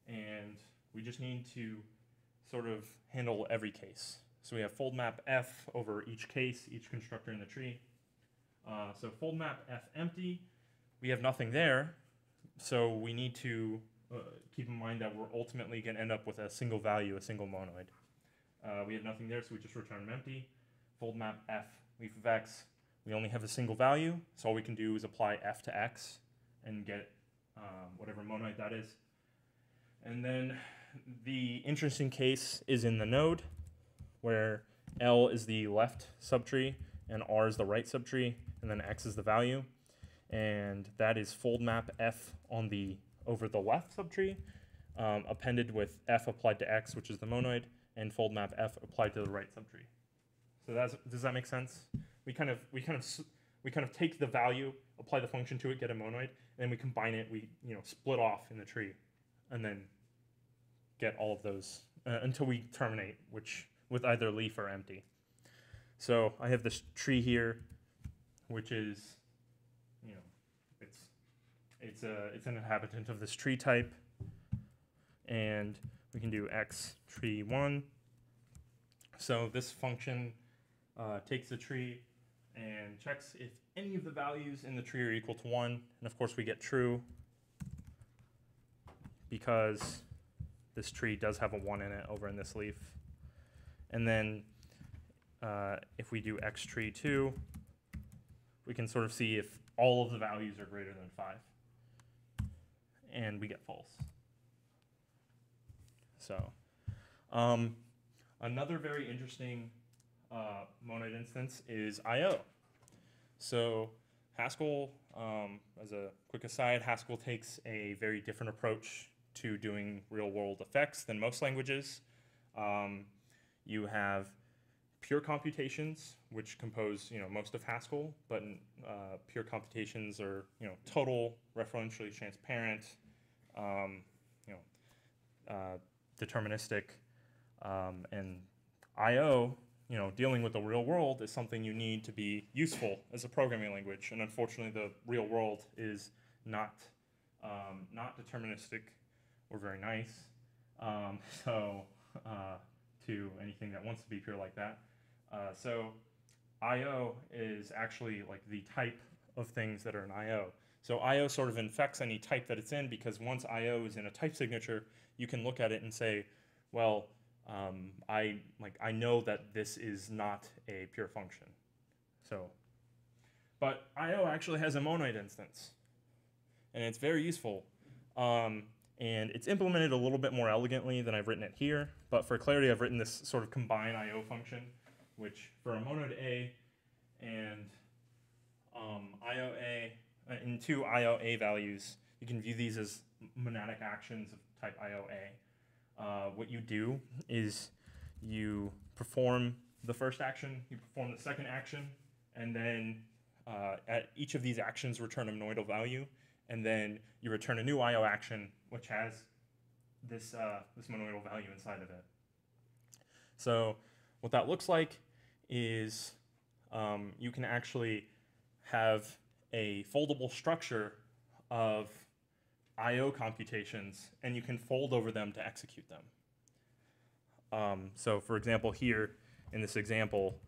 S1: and we just need to sort of handle every case. So we have foldMap F over each case, each constructor in the tree. So foldMap F empty, we have nothing there, so we need to keep in mind that we're ultimately going to end up with a single value, a single monoid. We have nothing there, so we just return empty. FoldMap F, leaf of X, we only have a single value, so all we can do is apply F to X and get whatever monoid that is. And then the interesting case is in the node, where L is the left subtree and R is the right subtree, and then X is the value. And that is foldMap F over the left subtree, appended with F applied to X, which is the monoid, and foldMap F applied to the right subtree. So does that make sense? We kind of take the value, apply the function to it, get a monoid, and then we combine it. We split off in the tree, and then get all of those until we terminate, with either leaf or empty. So I have this tree here, which is it's an inhabitant of this tree type, and we can do X tree 1. So this function takes the tree and checks if any of the values in the tree are equal to 1, and of course we get true because this tree does have a 1 in it over in this leaf. And then if we do X tree 2, we can sort of see if all of the values are greater than 5, and we get false. So another very interesting monoid instance is I/O. So Haskell, as a quick aside, Haskell takes a very different approach to doing real-world effects than most languages. You have pure computations, which compose most of Haskell, but pure computations are total, referentially transparent, deterministic, and I/O, dealing with the real world is something you need to be useful as a programming language, and unfortunately the real world is not deterministic or very nice. To anything that wants to be pure like that. So I/O is actually like the type of things that are in I/O. So I/O sort of infects any type that it's in, because once I/O is in a type signature, you can look at it and say, well, I know that this is not a pure function. So, but I/O actually has a monoid instance, and it's very useful. And it's implemented a little bit more elegantly than I've written it here, but for clarity, I've written this sort of combine I/O function, which for a monoid A and IOA, in two IOA values, you can view these as monadic actions of type IOA. What you do is you perform the first action, you perform the second action, and then at each of these actions return a monoidal value, and then you return a new IO action which has this monoidal value inside of it. So what that looks like is you can actually have a foldable structure of I/O computations, and you can fold over them to execute them. So for example, here in this example,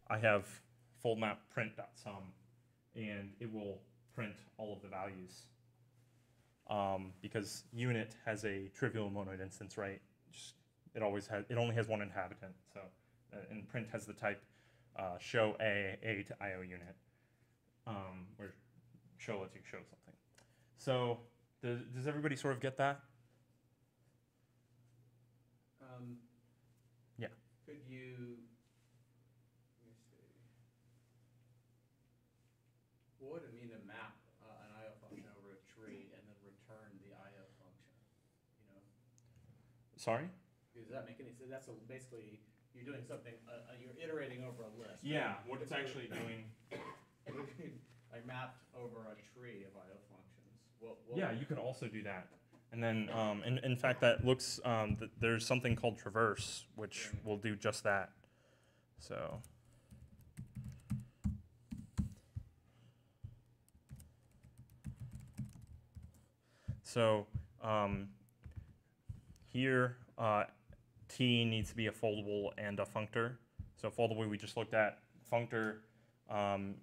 S1: I have fold map print.sum, and it will print all of the values. Because unit has a trivial monoid instance, right? It only has one inhabitant. So, and print has the type show a to IO unit, where show lets you show something. So, does everybody sort of get that? Yeah.
S2: Could you? Let me see. What would it mean to map an IO function over a tree and then return the IO function? You know?
S1: Sorry?
S2: Does that make any sense? That's basically you're doing something. You're iterating over a list.
S1: Yeah. What it's actually doing.
S2: Like mapped over a tree of IO functions.
S1: Yeah, you could also do that. And then, in fact, that looks. There's something called traverse, which will do just that. So. So here, T needs to be a foldable and a functor. So foldable we just looked at. Functor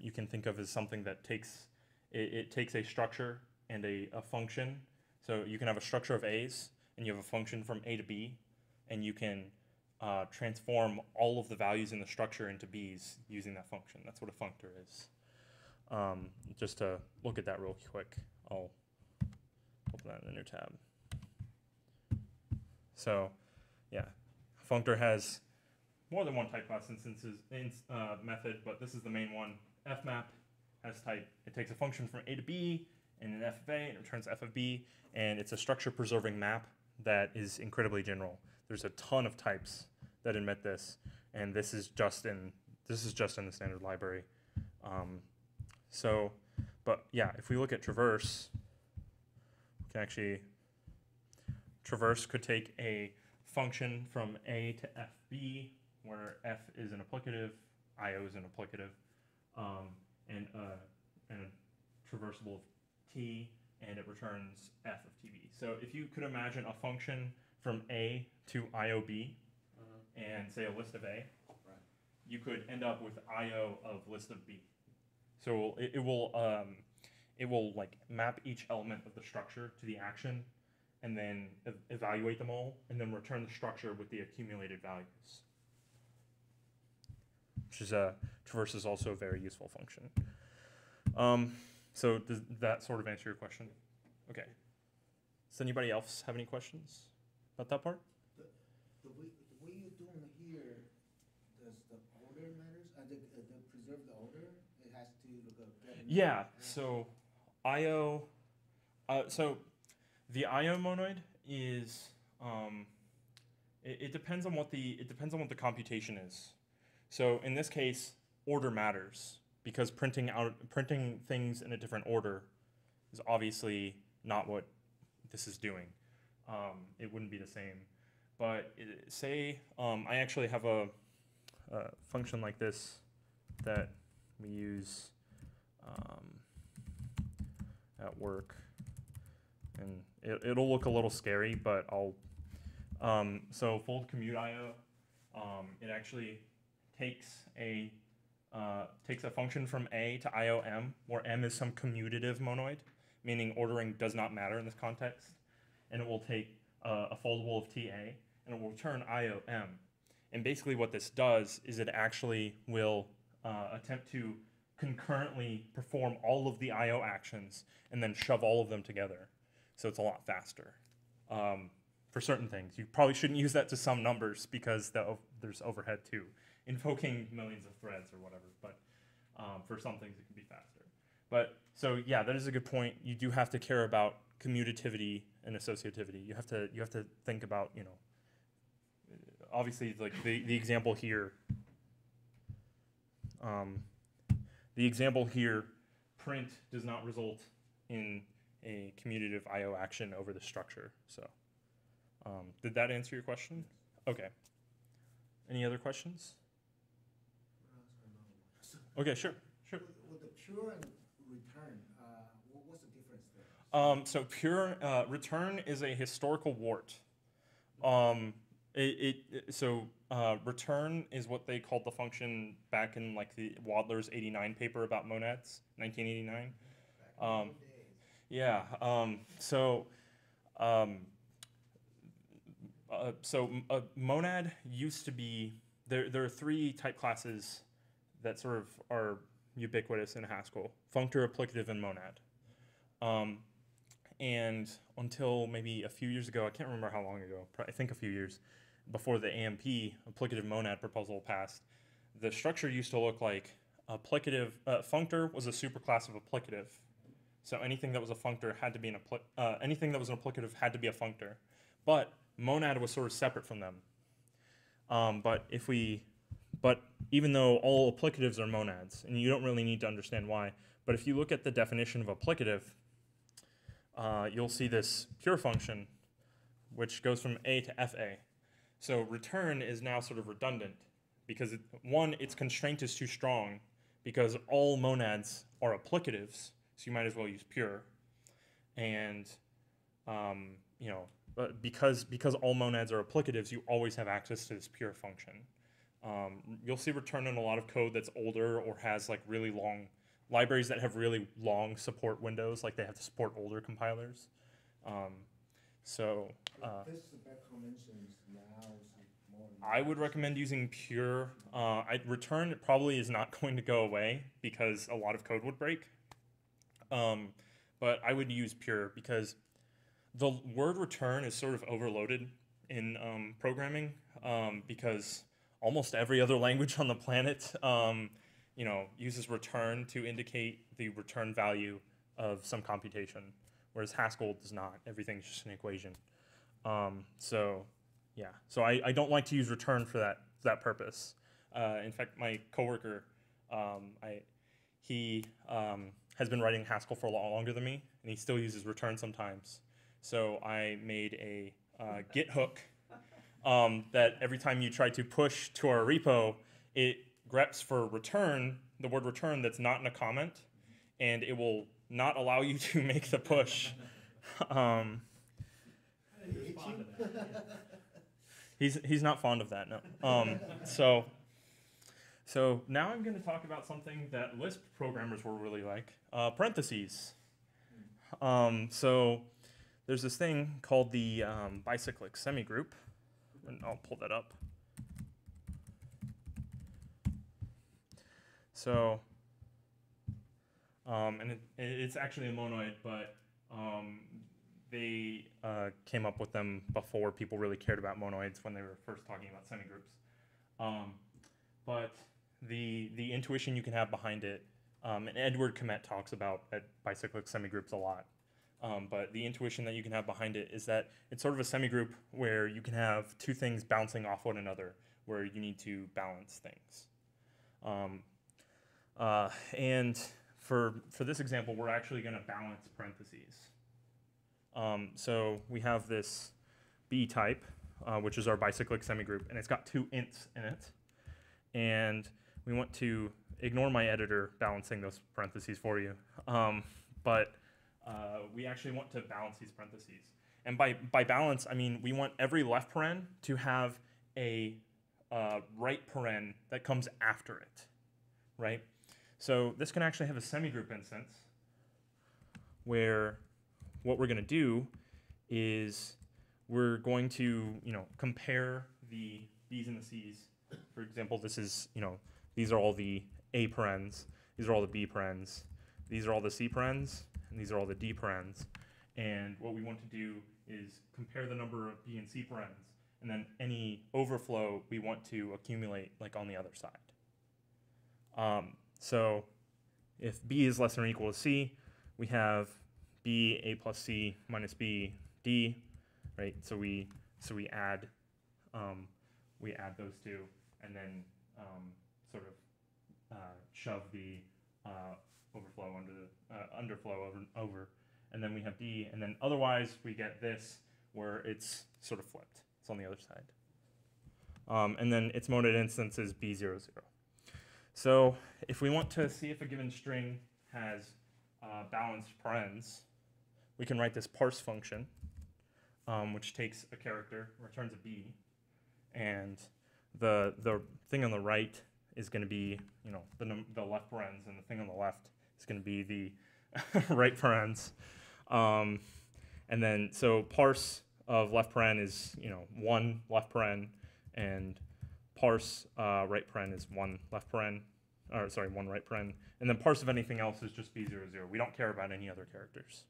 S1: you can think of as something that takes it takes a structure and a function. So you can have a structure of A's, and you have a function from A to B, and you can transform all of the values in the structure into B's using that function. That's what a functor is. Just to look at that real quick, I'll open that in a new tab. So, yeah, functor has more than one type class instances method, but this is the main one. Fmap has type. It takes a function from A to B and an f of A, and it returns f of B, and it's a structure preserving map that is incredibly general. There's a ton of types that emit this, and this is just in the standard library. But yeah, if we look at traverse, we can actually traverse could take a function from A to FB, where F is an applicative, IO is an applicative, and a traversable of T, and it returns F of TB. So if you could imagine a function from A to IOB, and say a list of A, you could end up with IO of list of B. So it will like map each element of the structure to the action, and then evaluate them all, and then return the structure with the accumulated values. Which is traverse is also a very useful function. So does that sort of answer your question? Okay. Does anybody else have any questions about that part?
S3: The way you're doing here, does the order matters? The preserve the order? It has to look up.
S1: Yeah. So IO. So the IO monoid is. It depends on what the computation is. So in this case, order matters, because printing things in a different order is obviously not what this is doing. It wouldn't be the same. But say I actually have a function like this that we use at work, and it'll look a little scary, but I'll so fold commute IO. It actually takes a function from A to IOM, where M is some commutative monoid, meaning ordering does not matter in this context, and it will take a foldable of TA, and it will return IOM. And basically what this does is it actually will attempt to concurrently perform all of the IO actions and then shove all of them together. So it's a lot faster for certain things. You probably shouldn't use that to some numbers because there's overhead too, invoking millions of threads or whatever, but for some things it can be faster. But so yeah, that is a good point. You do have to care about commutativity and associativity. You have to think about, you know, obviously like the example here. The example here, print does not result in a commutative IO action over the structure. So did that answer your question? Okay. Any other questions? Okay, sure.
S3: With the pure and return, what's the difference there?
S1: So pure return is a historical wart. Return is what they called the function back in like the Wadler's '89 paper about monads, 1989. Yeah. A monad used to be there are three type classes that sort of are ubiquitous in Haskell: functor, applicative, and monad. And until maybe a few years ago, I can't remember how long ago, I think a few years, before the AMP, applicative monad proposal passed, the structure used to look like applicative, functor was a superclass of applicative. So anything that was a functor had to be anything that was an applicative had to be a functor. But monad was sort of separate from them. But even though all applicatives are monads, and you don't really need to understand why, but if you look at the definition of applicative, you'll see this pure function, which goes from A to FA. So return is now sort of redundant because its constraint is too strong because all monads are applicatives, so you might as well use pure. And because all monads are applicatives, you always have access to this pure function. You'll see return in a lot of code that's older or has like really long libraries that have really long support windows, like they have to support older compilers.
S3: This spec conventions now more.
S1: I would recommend using pure. Return probably is not going to go away because a lot of code would break. But I would use pure because the word return is sort of overloaded in programming because almost every other language on the planet uses return to indicate the return value of some computation, whereas Haskell does not. Everything's just an equation. So I don't like to use return for that purpose. In fact, my coworker, he has been writing Haskell for a lot longer than me, and he still uses return sometimes. So I made a Git hook that every time you try to push to our repo, it greps for return, the word return that's not in a comment, and it will not allow you to make the push. He's not fond of that, no. So now I'm going to talk about something that Lisp programmers will really like, parentheses. So there's this thing called the Bicycling Semigroup, and I'll pull that up. So, and it's actually a monoid, but they came up with them before people really cared about monoids when they were first talking about semigroups. But the intuition you can have behind it, and Edward Komet talks about at Bicycling Semigroups a lot, but the intuition that you can have behind it is that it's sort of a semigroup where you can have two things bouncing off one another, where you need to balance things. And for this example, we're actually going to balance parentheses. So we have this B type, which is our bicyclic semigroup, and it's got two ints in it. And we want to ignore my editor balancing those parentheses for you. But we actually want to balance these parentheses. And by balance, I mean we want every left paren to have a right paren that comes after it, right? So this can actually have a semigroup instance where what we're going to do is we're going to, compare the B's and the C's. For example, this is, these are all the A parens, these are all the B parens, these are all the C parens, and these are all the D parens. And what we want to do is compare the number of B and C parens, and then any overflow we want to accumulate like on the other side. So if B is less than or equal to C, we have B A plus C minus B D, right? So we add those two, and then sort of shove the overflow under the underflow over, and then we have D, and then otherwise we get this where it's sort of flipped. It's on the other side. And then its monoid instance is B00. So if we want to see if a given string has balanced parens, we can write this parse function, which takes a character, returns a B, and the thing on the right is going to be the left parens, and the thing on the left is going to be the right parens. And then so parse of left paren is 1 left paren, and parse right paren is 1 left paren, or sorry, 1 right paren, and then parse of anything else is just B00. We don't care about any other characters.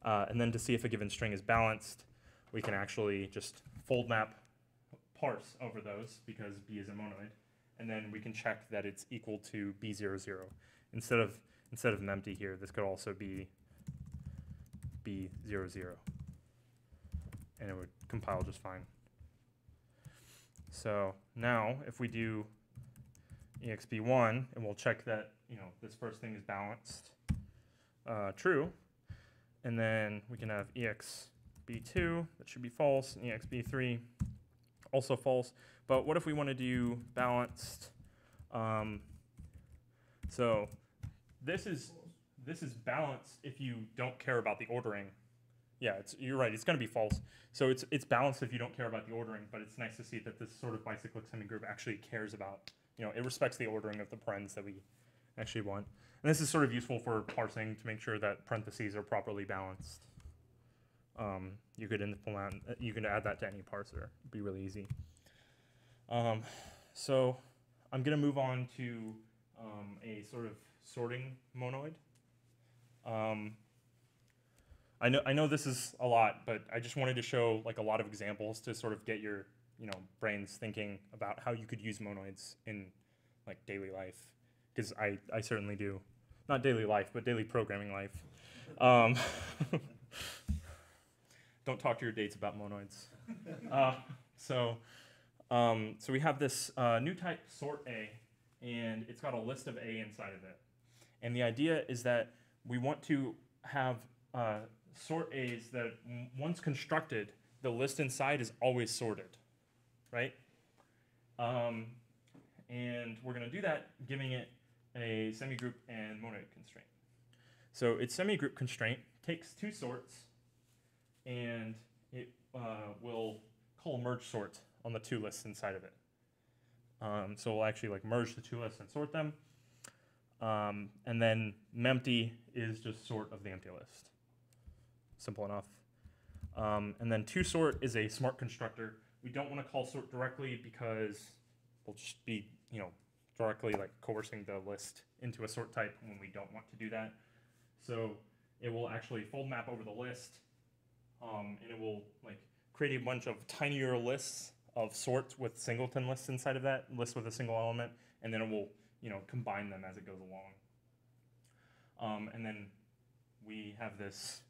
S1: And then to see if a given string is balanced, we can actually just fold map parse over those because B is a monoid, and then we can check that it's equal to B00. Instead of empty here, this could also be B00, and it would compile just fine. So now if we do exp1, and we'll check that this first thing is balanced, true, and then we can have exb2, that should be false, and exb3, also false. But what if we want to do balanced? So this is balanced if you don't care about the ordering. Yeah, you're right. It's going to be false. So it's balanced if you don't care about the ordering. But it's nice to see that this sort of bicyclic semigroup actually cares about. It respects the ordering of the parens that we actually want. And this is sort of useful for parsing to make sure that parentheses are properly balanced. You could add that to any parser. It'd be really easy. So I'm going to move on to a sort of sorting monoid. I know this is a lot, but I just wanted to show like a lot of examples to sort of get your brains thinking about how you could use monoids in like daily life, because I certainly do. Not daily life, but daily programming life. Don't talk to your dates about monoids. So we have this new type sort A, and it's got a list of A inside of it. And the idea is that we want to have sort A's that once constructed, the list inside is always sorted, right? And we're going to do that giving it a semigroup and monoid constraint. So its semigroup constraint takes two sorts, and it will call merge sort on the two lists inside of it. So we'll actually like merge the two lists and sort them. And then mempty is just sort of the empty list. Simple enough. And then toSort is a smart constructor. We don't want to call sort directly because we'll just be, directly like coercing the list into a sort type when we don't want to do that. So it will actually fold map over the list, and it will like create a bunch of tinier lists of sorts with singleton lists inside of that list with a single element, and then it will combine them as it goes along. And then we have this,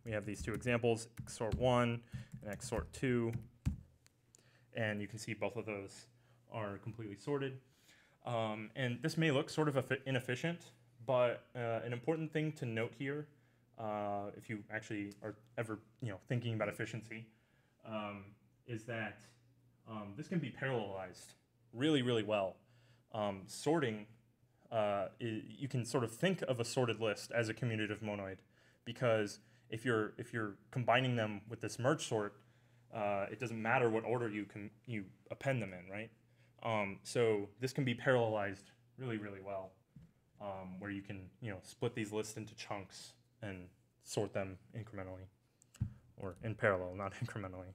S1: we have these two examples, xsort1 and xsort2, and you can see both of those are completely sorted. And this may look sort of inefficient, but an important thing to note here, if you actually are ever thinking about efficiency, is that this can be parallelized really, really well. Sorting, you can sort of think of a sorted list as a commutative monoid, because if you're combining them with this merge sort, it doesn't matter what order you append them in, right? So this can be parallelized really, really well, where you can split these lists into chunks and sort them incrementally, or in parallel, not incrementally.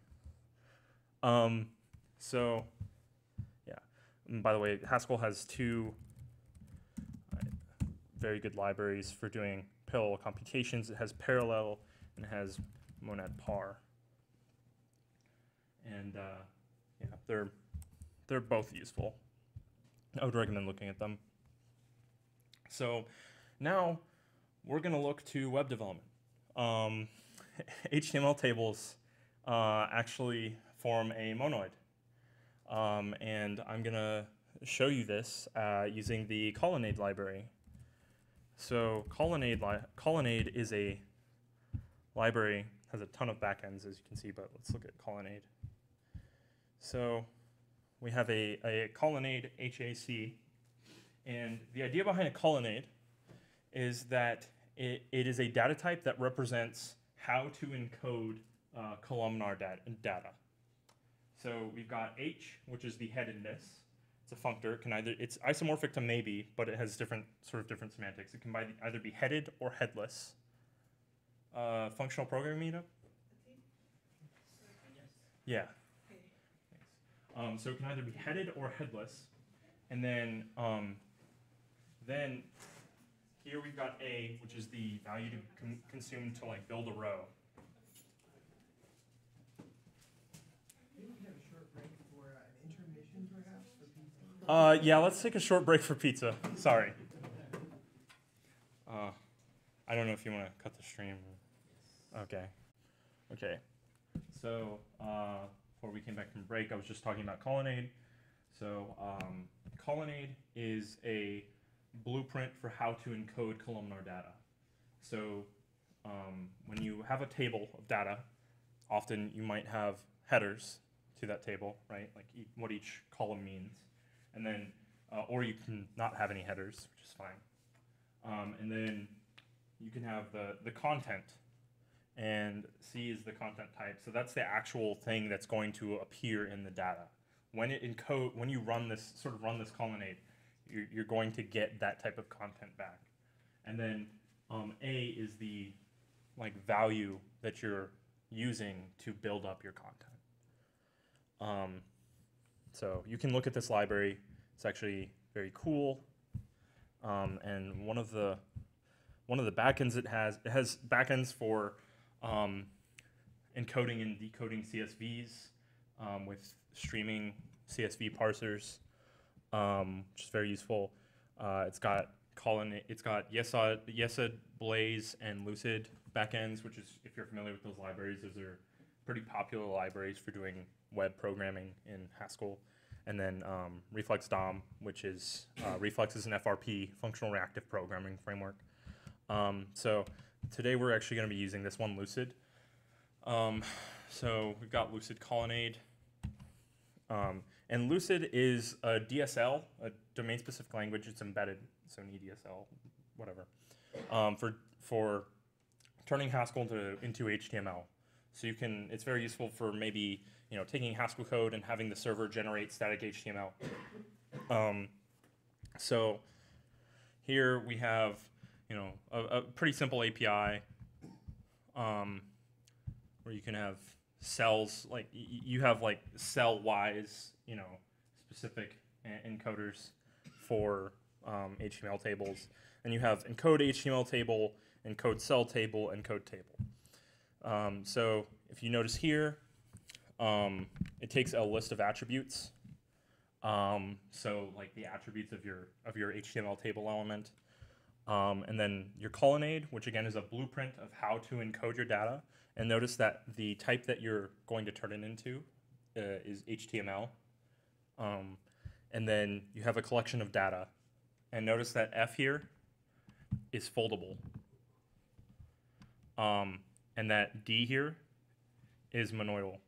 S1: So yeah. And by the way, Haskell has two very good libraries for doing parallel computations. It has parallel and it has monad par. And yeah, they're both useful. I would recommend looking at them. So now we're going to look to web development. HTML tables actually form a monoid. And I'm going to show you this using the Colonnade library. So Colonnade is a library, has a ton of backends as you can see, but let's look at Colonnade. So we have a Colonnade HAC, and the idea behind a Colonnade is that it is a data type that represents how to encode columnar data. So we've got H, which is the headedness. It's a functor. It's isomorphic to maybe, but it has different semantics. It can either be headed or headless. Functional programming meetup? Yeah. So it can either be headed or headless, and then here we've got A, which is the value to consume to build a row.
S5: Maybe we can have a short break for an intermission, perhaps, for pizza.
S1: Yeah, let's take a short break for pizza. Sorry. I don't know if you want to cut the stream. Okay. Okay. So before we came back from break, I was just talking about Colonnade. So Colonnade is a blueprint for how to encode columnar data. So when you have a table of data, often you might have headers to that table, right? Like what each column means. And then, or you can not have any headers, which is fine. And then you can have the content, and C is the content type. So that's the actual thing that's going to appear in the data. When you run this Colonnade, you're going to get that type of content back. And then A is the value that you're using to build up your content. So you can look at this library. It's actually very cool. And one of the backends it has backends for encoding and decoding CSVs with streaming CSV parsers, which is very useful. It's got Yesod, Blaze, and Lucid backends, which is, if you're familiar with those libraries, those are pretty popular libraries for doing web programming in Haskell. And then Reflex DOM, which is Reflex is an FRP, functional reactive programming framework. So today we're actually going to be using this one, Lucid. So we've got Lucid Colonnade. And Lucid is a DSL, a domain-specific language. It's embedded, so an EDSL, whatever, for turning Haskell into HTML. So it's very useful for maybe taking Haskell code and having the server generate static HTML. So here we have a pretty simple API where you can have cells, you have cell-wise specific encoders for HTML tables, and you have encode HTML table, encode cell table, encode table. So if you notice here, it takes a list of attributes. So the attributes of your HTML table element, and then your Colonnade, which again is a blueprint of how to encode your data. And notice that the type that you're going to turn it into is HTML. And then you have a collection of data. And notice that F here is foldable. And that D here is monoidal.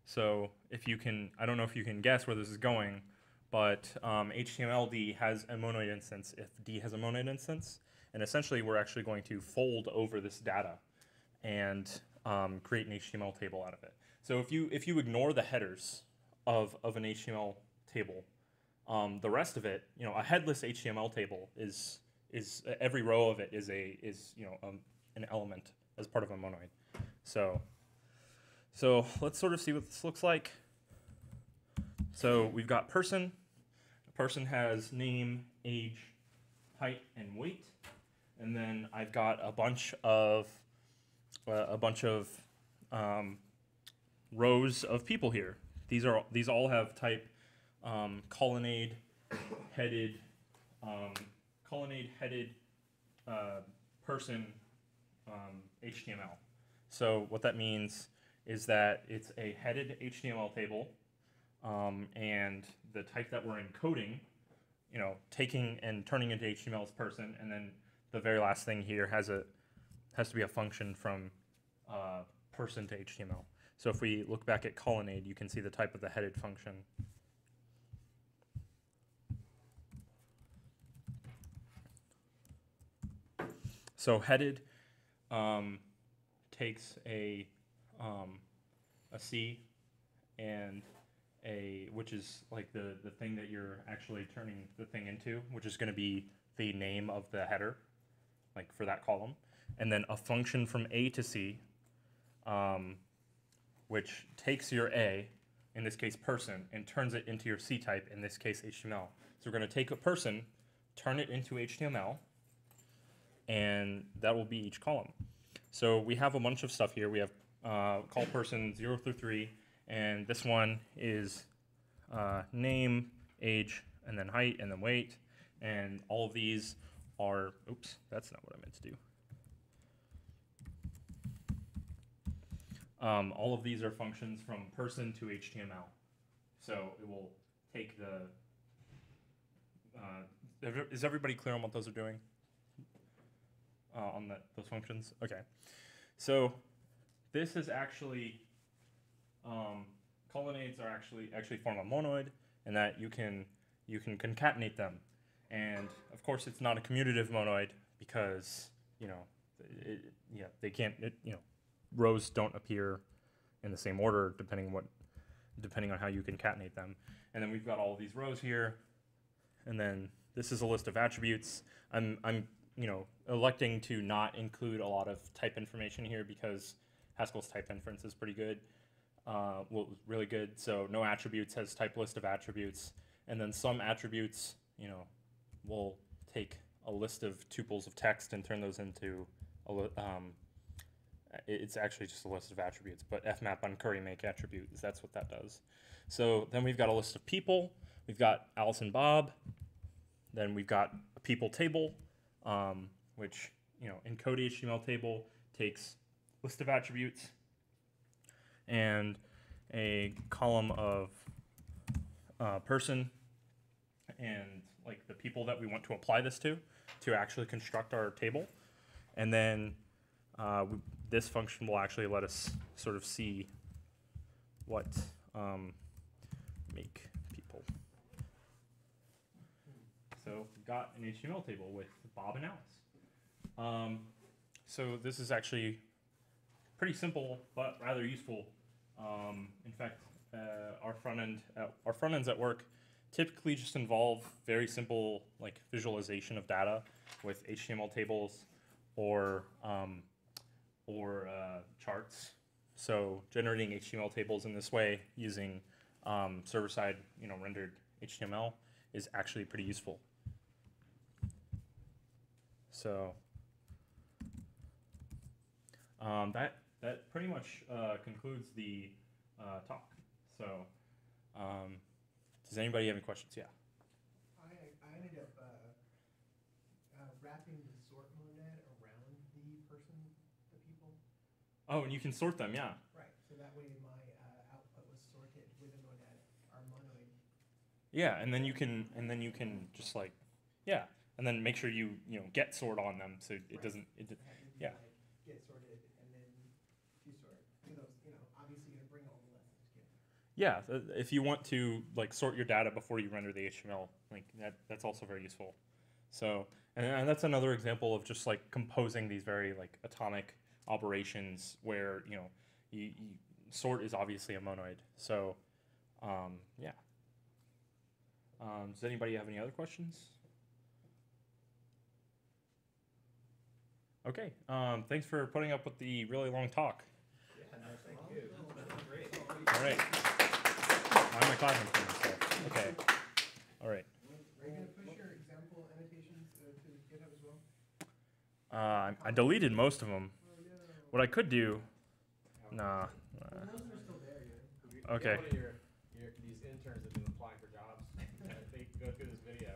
S1: So I don't know if you can guess where this is going, but HTML-D has a monoid instance if D has a monoid instance. And essentially, we're actually going to fold over this data and create an HTML table out of it. So if you ignore the headers of an HTML table, the rest of it, a headless HTML table is every row of it is an element as part of a monoid. So let's sort of see what this looks like. So we've got person. A person has name, age, height, and weight. And then I've got a bunch of rows of people here. These all have type colonnade headed person HTML. So what that means is that it's a headed HTML table, and the type that we're encoding, taking and turning into HTML is person, and then the very last thing here has to be a function from person to HTML. So if we look back at colonnade, you can see the type of the headed function. So headed takes a C and which is like the thing that you're actually turning the thing into, which is going to be the name of the header, like for that column, and then a function from A to C, which takes your A, in this case person, and turns it into your C type, in this case HTML. So we're going to take a person, turn it into HTML, and that will be each column. So we have a bunch of stuff here. We have call person 0 through 3, and this one is name, age, and then height, and then weight, and all of these are, oops, that's not what I meant to do. All of these are functions from person to HTML. So it will take the, is everybody clear on what those are doing? On those functions? Okay. So this is actually, colonnades are actually form a monoid, and that you can concatenate them. And of course it's not a commutative monoid because, they can't, rows don't appear in the same order depending on how you concatenate them. And then we've got all of these rows here, and then this is a list of attributes. I'm electing to not include a lot of type information here because Haskell's type inference is pretty good. Really good. So no attributes has type list of attributes, and then some attributes, will take a list of tuples of text and turn those into it's actually just a list of attributes, but fmap on curry make attributes, that's what that does. So then we've got a list of people. We've got Alice and Bob. Then we've got a people table, which, encode HTML table takes list of attributes and a column of person and like the people that we want to apply this to actually construct our table. And then this function will actually let us sort of see what make people. So we've got an HTML table with Bob and Alice. So this is actually pretty simple but rather useful. In fact, our front ends at work typically just involve very simple like visualization of data with HTML tables or charts. So generating HTML tables in this way using server-side rendered HTML is actually pretty useful. So that pretty much concludes the talk. So does anybody have any questions? Yeah.
S5: I ended up wrapping the sort monad around the person, the people.
S1: Oh, and you can sort them, yeah.
S5: Right. So that way my output was sorted with a monad or monoid.
S1: Yeah, and then you can just like, yeah, and then make sure you get sort on them so it doesn't yeah.
S5: Like get sorted and then to sort. Because obviously you're gonna bring all the lessons together.
S1: Yeah, if you want to like sort your data before you render the HTML, like that's also very useful. So, and that's another example of just like composing these very like atomic operations where you sort is obviously a monoid. So, yeah. Does anybody have any other questions? Okay. Thanks for putting up with the really long talk.
S2: Yeah, no, thank you. Great.
S1: All right. Why am I clapping for myself? Okay. All right.
S5: Are you going to push your example annotations to GitHub as well?
S1: I deleted most of them.
S5: Oh, no.
S1: What I could do, nah.
S5: Well, those are still there, yeah.
S1: Okay.
S2: One of these interns have been applying for jobs. They go through this video.